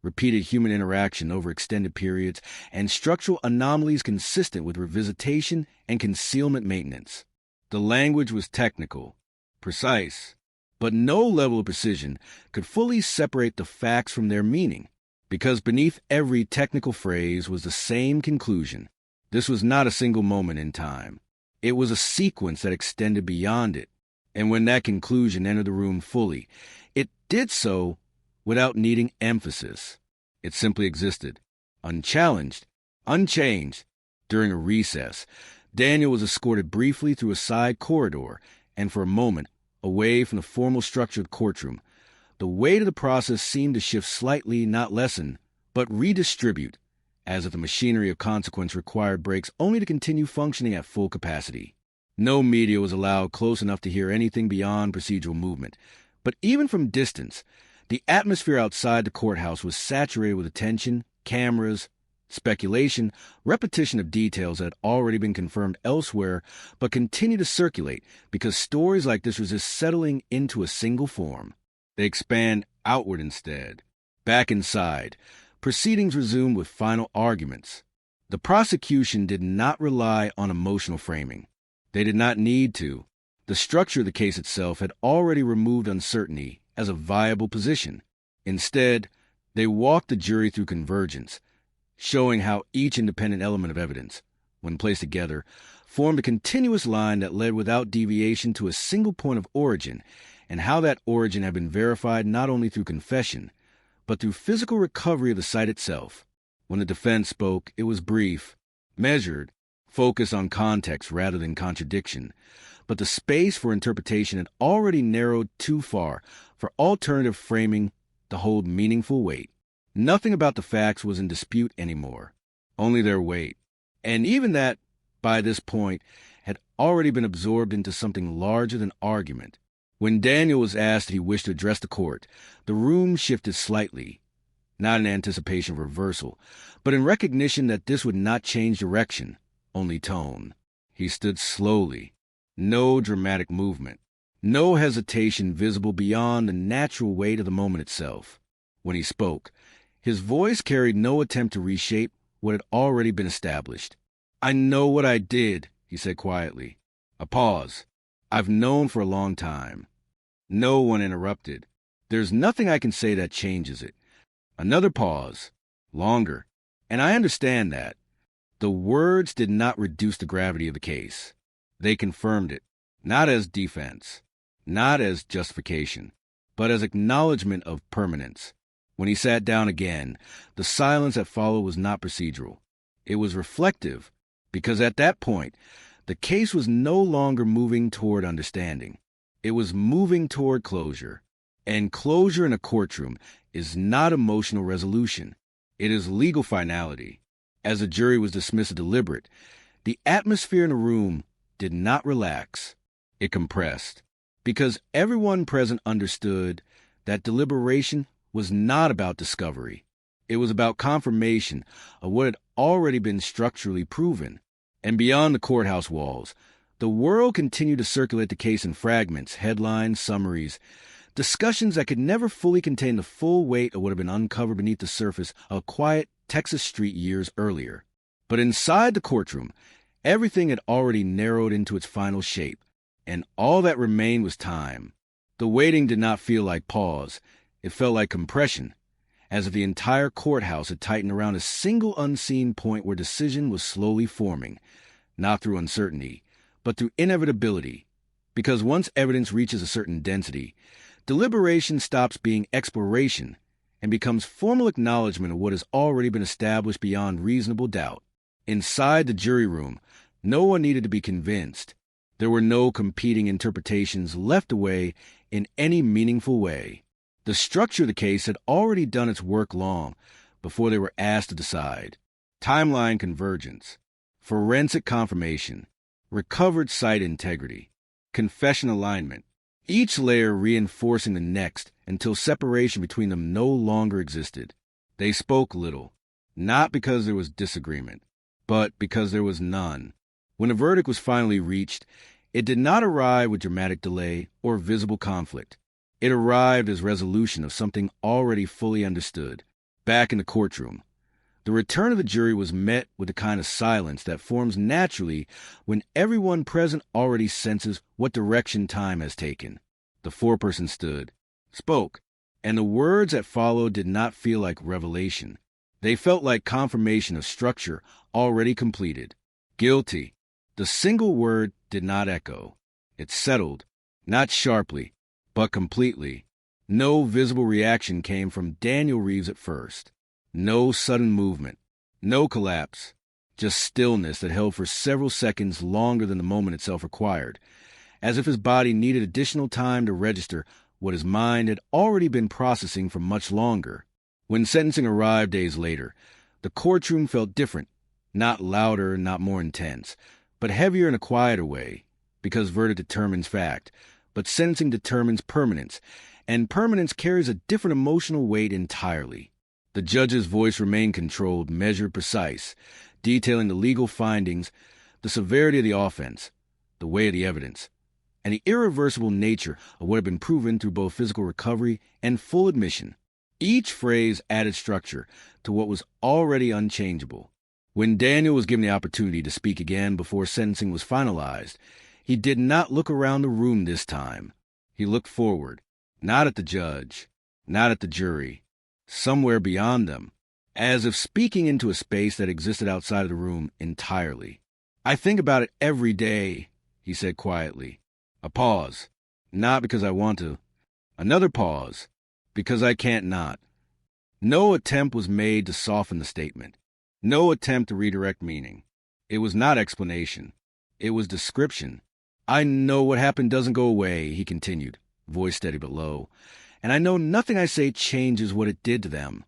repeated human interaction over extended periods, and structural anomalies consistent with revisitation and concealment maintenance. The language was technical, precise, but no level of precision could fully separate the facts from their meaning, because beneath every technical phrase was the same conclusion. This was not a single moment in time. It was a sequence that extended beyond it, and when that conclusion entered the room fully, it did so without needing emphasis. It simply existed, unchallenged, unchanged. During a recess, Daniel was escorted briefly through a side corridor, and for a moment, away from the formal structure of the courtroom. The weight of the process seemed to shift slightly, not lessen, but redistribute, as if the machinery of consequence required brakes only to continue functioning at full capacity. No media was allowed close enough to hear anything beyond procedural movement, but even from distance, the atmosphere outside the courthouse was saturated with attention, cameras, speculation, repetition of details that had already been confirmed elsewhere but continued to circulate because stories like this resist settling into a single form. They expand outward instead. Back inside, proceedings resumed with final arguments. The prosecution did not rely on emotional framing. They did not need to. The structure of the case itself had already removed uncertainty as a viable position. Instead, they walked the jury through convergence, showing how each independent element of evidence, when placed together, formed a continuous line that led without deviation to a single point of origin, and how that origin had been verified not only through confession, but through physical recovery of the site itself. When the defense spoke, it was brief, measured, focused on context rather than contradiction, but the space for interpretation had already narrowed too far for alternative framing to hold meaningful weight. Nothing about the facts was in dispute anymore, only their weight. And even that, by this point, had already been absorbed into something larger than argument. When Daniel was asked if he wished to address the court, the room shifted slightly, not in anticipation of reversal, but in recognition that this would not change direction, only tone. He stood slowly, no dramatic movement, no hesitation visible beyond the natural weight of the moment itself. When he spoke, his voice carried no attempt to reshape what had already been established. "I know what I did," he said quietly. A pause. "I've known for a long time." No one interrupted. "There's nothing I can say that changes it." Another pause. Longer. "And I understand that." The words did not reduce the gravity of the case. They confirmed it, not as defense, not as justification, but as acknowledgement of permanence. When he sat down again, the silence that followed was not procedural. It was reflective, because at that point, the case was no longer moving toward understanding. It was moving toward closure. And closure in a courtroom is not emotional resolution. It is legal finality. As the jury was dismissed as deliberate, the atmosphere in the room did not relax. It compressed, because everyone present understood that deliberation was not about discovery. It was about confirmation of what had already been structurally proven. And beyond the courthouse walls, the world continued to circulate the case in fragments, headlines, summaries, discussions that could never fully contain the full weight of what had been uncovered beneath the surface of a quiet Texas street years earlier. But inside the courtroom, everything had already narrowed into its final shape, and all that remained was time. The waiting did not feel like pause. It felt like compression, as if the entire courthouse had tightened around a single unseen point where decision was slowly forming, not through uncertainty, but through inevitability. Because once evidence reaches a certain density, deliberation stops being exploration and becomes formal acknowledgement of what has already been established beyond reasonable doubt. Inside the jury room, no one needed to be convinced. There were no competing interpretations left away in any meaningful way. The structure of the case had already done its work long before they were asked to decide. Timeline convergence, forensic confirmation, recovered site integrity, confession alignment, each layer reinforcing the next until separation between them no longer existed. They spoke little, not because there was disagreement, but because there was none. When a verdict was finally reached, it did not arrive with dramatic delay or visible conflict. It arrived as resolution of something already fully understood. Back in the courtroom, the return of the jury was met with the kind of silence that forms naturally when everyone present already senses what direction time has taken. The foreperson stood, spoke, and the words that followed did not feel like revelation. They felt like confirmation of structure already completed. Guilty. The single word did not echo. It settled, not sharply, but completely. No visible reaction came from Daniel Reeves at first. No sudden movement. No collapse. Just stillness that held for several seconds longer than the moment itself required, as if his body needed additional time to register what his mind had already been processing for much longer. When sentencing arrived days later, the courtroom felt different, not louder, not more intense, but heavier in a quieter way, because verdict determines fact, but sentencing determines permanence, and permanence carries a different emotional weight entirely. The judge's voice remained controlled, measured, precise, detailing the legal findings, the severity of the offense, the weight of the evidence, and the irreversible nature of what had been proven through both physical recovery and full admission. Each phrase added structure to what was already unchangeable. When Daniel was given the opportunity to speak again before sentencing was finalized, he did not look around the room this time. He looked forward, not at the judge, not at the jury, somewhere beyond them, as if speaking into a space that existed outside of the room entirely. "I think about it every day," he said quietly. A pause. "Not because I want to." Another pause. "Because I can't not." No attempt was made to soften the statement. No attempt to redirect meaning. It was not explanation. It was description. "I know what happened doesn't go away," he continued, voice steady but low. "And I know nothing I say changes what it did to them."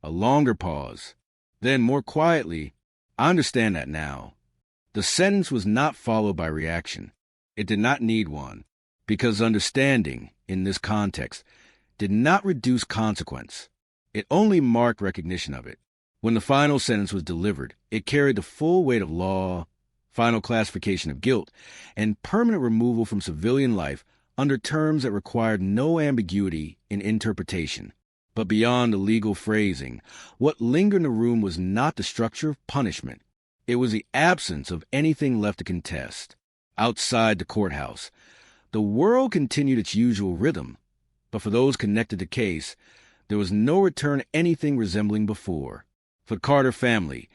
A longer pause. Then, more quietly, "I understand that now." The sentence was not followed by reaction. It did not need one, because understanding, in this context, did not reduce consequence. It only marked recognition of it. When the final sentence was delivered, it carried the full weight of law, final classification of guilt, and permanent removal from civilian life under terms that required no ambiguity in interpretation. But beyond the legal phrasing, what lingered in the room was not the structure of punishment. It was the absence of anything left to contest. Outside the courthouse, the world continued its usual rhythm, but for those connected to the case, there was no return to anything resembling before. For the Carter family,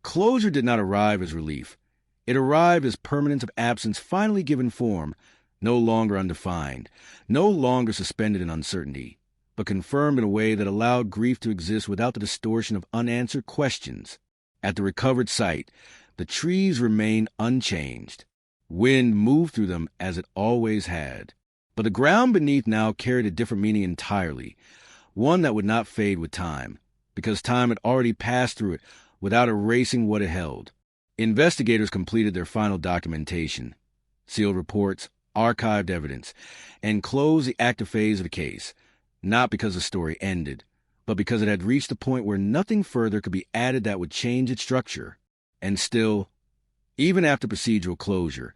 closure did not arrive as relief. It arrived as permanence of absence finally given form, no longer undefined, no longer suspended in uncertainty, but confirmed in a way that allowed grief to exist without the distortion of unanswered questions. At the recovered site, the trees remained unchanged. Wind moved through them as it always had. But the ground beneath now carried a different meaning entirely, one that would not fade with time, because time had already passed through it without erasing what it held. Investigators completed their final documentation, sealed reports, archived evidence, and closed the active phase of the case, not because the story ended, but because it had reached the point where nothing further could be added that would change its structure. And still, even after procedural closure,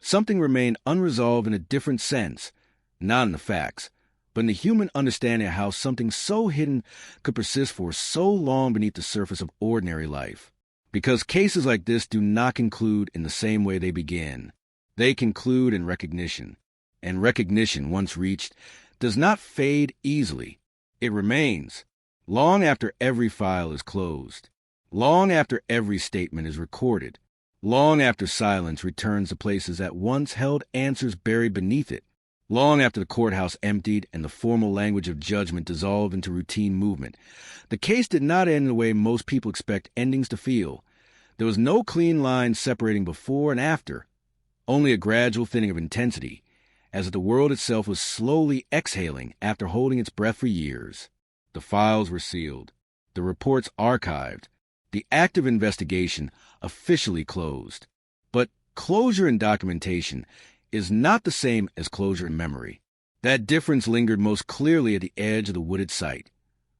something remained unresolved in a different sense, not in the facts, but in the human understanding of how something so hidden could persist for so long beneath the surface of ordinary life. Because cases like this do not conclude in the same way they begin. They conclude in recognition, and recognition, once reached, does not fade easily. It remains, long after every file is closed, long after every statement is recorded, long after silence returns to places that once held answers buried beneath it, long after the courthouse emptied and the formal language of judgment dissolved into routine movement. The case did not end the way most people expect endings to feel. There was no clean line separating before and after, only a gradual thinning of intensity, as if the world itself was slowly exhaling after holding its breath for years. The files were sealed, the reports archived, the active investigation officially closed. But closure in documentation is not the same as closure in memory. That difference lingered most clearly at the edge of the wooded site,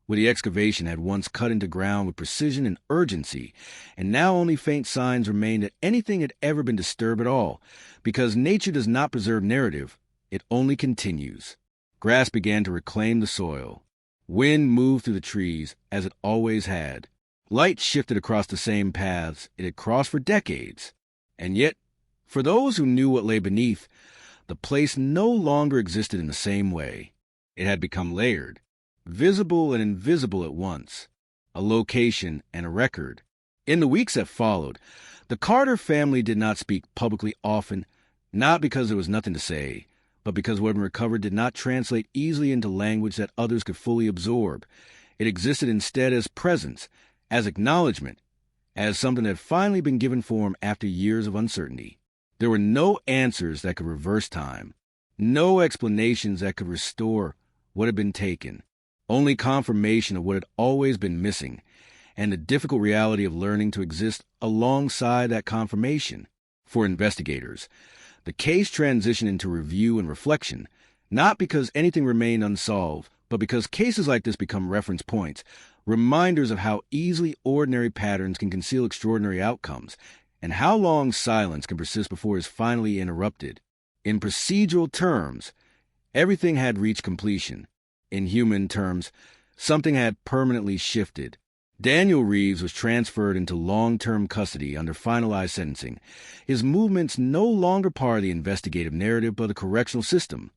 where the excavation had once cut into ground with precision and urgency, and now only faint signs remained that anything had ever been disturbed at all, because nature does not preserve narrative, it only continues. Grass began to reclaim the soil. Wind moved through the trees as it always had. Light shifted across the same paths it had crossed for decades. And yet, for those who knew what lay beneath, the place no longer existed in the same way. It had become layered, visible and invisible at once, a location and a record. In the weeks that followed, the Carter family did not speak publicly often, not because there was nothing to say, but because what had been recovered did not translate easily into language that others could fully absorb. It existed instead as presence, as acknowledgement, as something that had finally been given form after years of uncertainty. There were no answers that could reverse time, no explanations that could restore what had been taken, only confirmation of what had always been missing, and the difficult reality of learning to exist alongside that confirmation. For investigators, the case transitioned into review and reflection, not because anything remained unsolved, but because cases like this become reference points, reminders of how easily ordinary patterns can conceal extraordinary outcomes, and how long silence can persist before it is finally interrupted. In procedural terms, everything had reached completion. In human terms, something had permanently shifted. Daniel Reeves was transferred into long-term custody under finalized sentencing, his movements no longer part of the investigative narrative but the correctional system,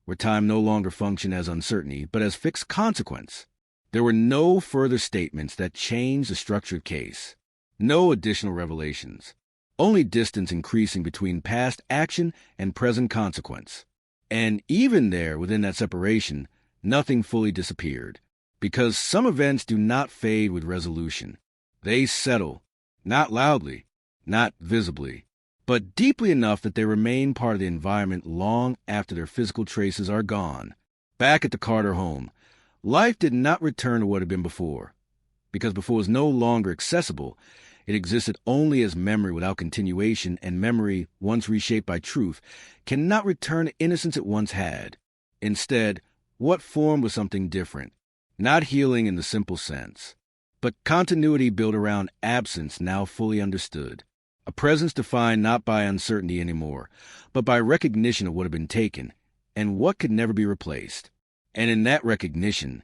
where time no longer functioned as uncertainty but as fixed consequence. There were no further statements that changed the structure of the case, no additional revelations, only distance increasing between past action and present consequence. And even there, within that separation, nothing fully disappeared, because some events do not fade with resolution. They settle, not loudly, not visibly, but deeply enough that they remain part of the environment long after their physical traces are gone. Back at the Carter home, life did not return to what had been before, because before it was no longer accessible, it existed only as memory without continuation, and memory, once reshaped by truth, cannot return to innocence it once had. Instead, what formed was something different, not healing in the simple sense, but continuity built around absence now fully understood, a presence defined not by uncertainty anymore, but by recognition of what had been taken and what could never be replaced. And in that recognition,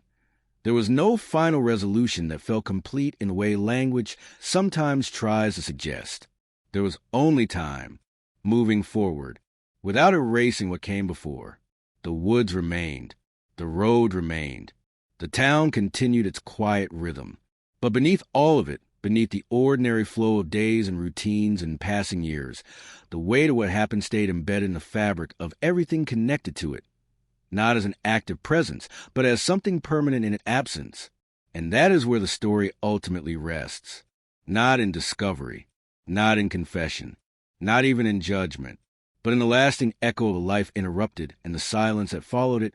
there was no final resolution that felt complete in the way language sometimes tries to suggest. There was only time, moving forward, without erasing what came before. The woods remained. The road remained. The town continued its quiet rhythm. But beneath all of it, beneath the ordinary flow of days and routines and passing years, the weight of what happened stayed embedded in the fabric of everything connected to it, not as an active presence, but as something permanent in its absence. And that is where the story ultimately rests. Not in discovery, not in confession, not even in judgment, but in the lasting echo of a life interrupted and the silence that followed it,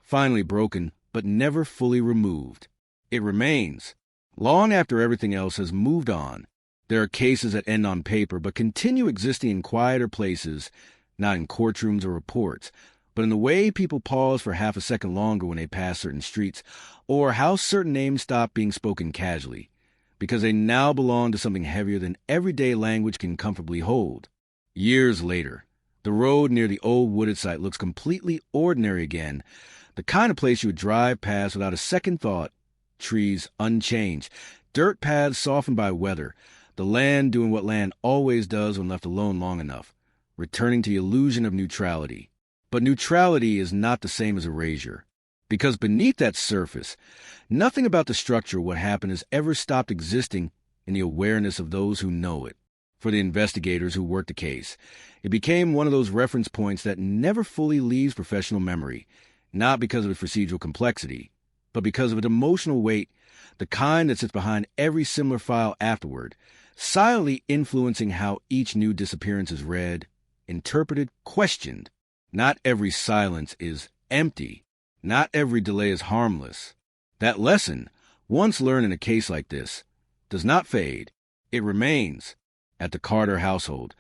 finally broken, but never fully removed. It remains. Long after everything else has moved on, there are cases that end on paper but continue existing in quieter places, not in courtrooms or reports, but in the way people pause for half a second longer when they pass certain streets, or how certain names stop being spoken casually, because they now belong to something heavier than everyday language can comfortably hold. Years later, the road near the old wooded site looks completely ordinary again, the kind of place you would drive past without a second thought. Trees unchanged, dirt paths softened by weather, the land doing what land always does when left alone long enough, returning to the illusion of neutrality. But neutrality is not the same as erasure, because beneath that surface, nothing about the structure of what happened has ever stopped existing in the awareness of those who know it. For the investigators who worked the case, it became one of those reference points that never fully leaves professional memory, not because of its procedural complexity, but because of its emotional weight, the kind that sits behind every similar file afterward, silently influencing how each new disappearance is read, interpreted, questioned. Not every silence is empty. Not every delay is harmless. That lesson, once learned in a case like this, does not fade. It remains. At the Carter household,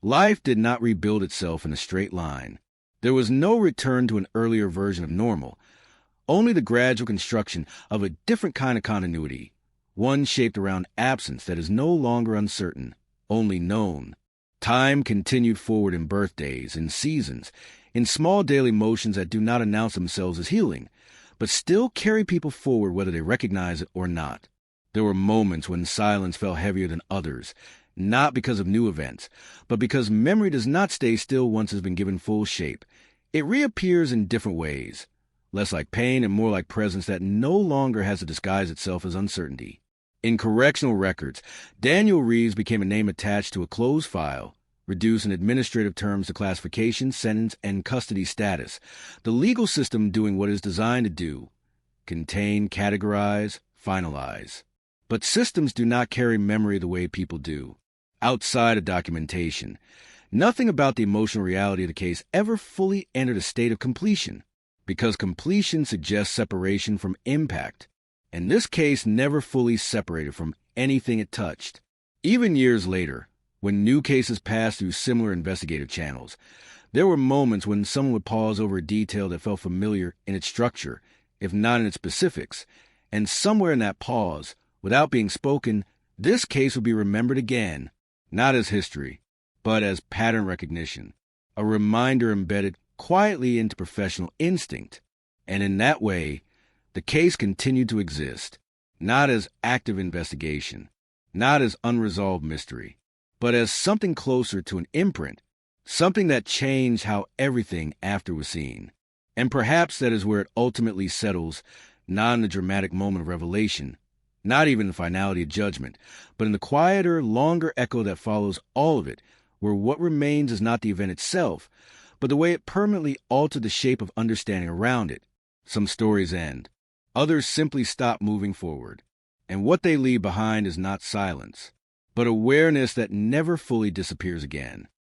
life did not rebuild itself in a straight line. There was no return to an earlier version of normal, only the gradual construction of a different kind of continuity, one shaped around absence that is no longer uncertain, only known. Time continued forward in birthdays, in seasons, in small daily motions that do not announce themselves as healing, but still carry people forward whether they recognize it or not. There were moments when silence felt heavier than others, not because of new events, but because memory does not stay still once it's been given full shape. It reappears in different ways, less like pain and more like presence that no longer has to disguise itself as uncertainty. In correctional records, Daniel Reeves became a name attached to a closed file, reduced in administrative terms to classification, sentence, and custody status, the legal system doing what it is designed to do: contain, categorize, finalize. But systems do not carry memory the way people do. Outside of documentation, nothing about the emotional reality of the case ever fully entered a state of completion, because completion suggests separation from impact, and this case never fully separated from anything it touched. Even years later, when new cases passed through similar investigative channels, there were moments when someone would pause over a detail that felt familiar in its structure, if not in its specifics, and somewhere in that pause, without being spoken, this case would be remembered again, not as history, but as pattern recognition, a reminder embedded quietly into professional instinct. And in that way, the case continued to exist, not as active investigation, not as unresolved mystery, but as something closer to an imprint, something that changed how everything after was seen. And perhaps that is where it ultimately settles, not in the dramatic moment of revelation, not even the finality of judgment, but in the quieter, longer echo that follows all of it, where what remains is not the event itself, but the way it permanently altered the shape of understanding around it. Some stories end. Others simply stop moving forward. And what they leave behind is not silence, but awareness that never fully disappears again.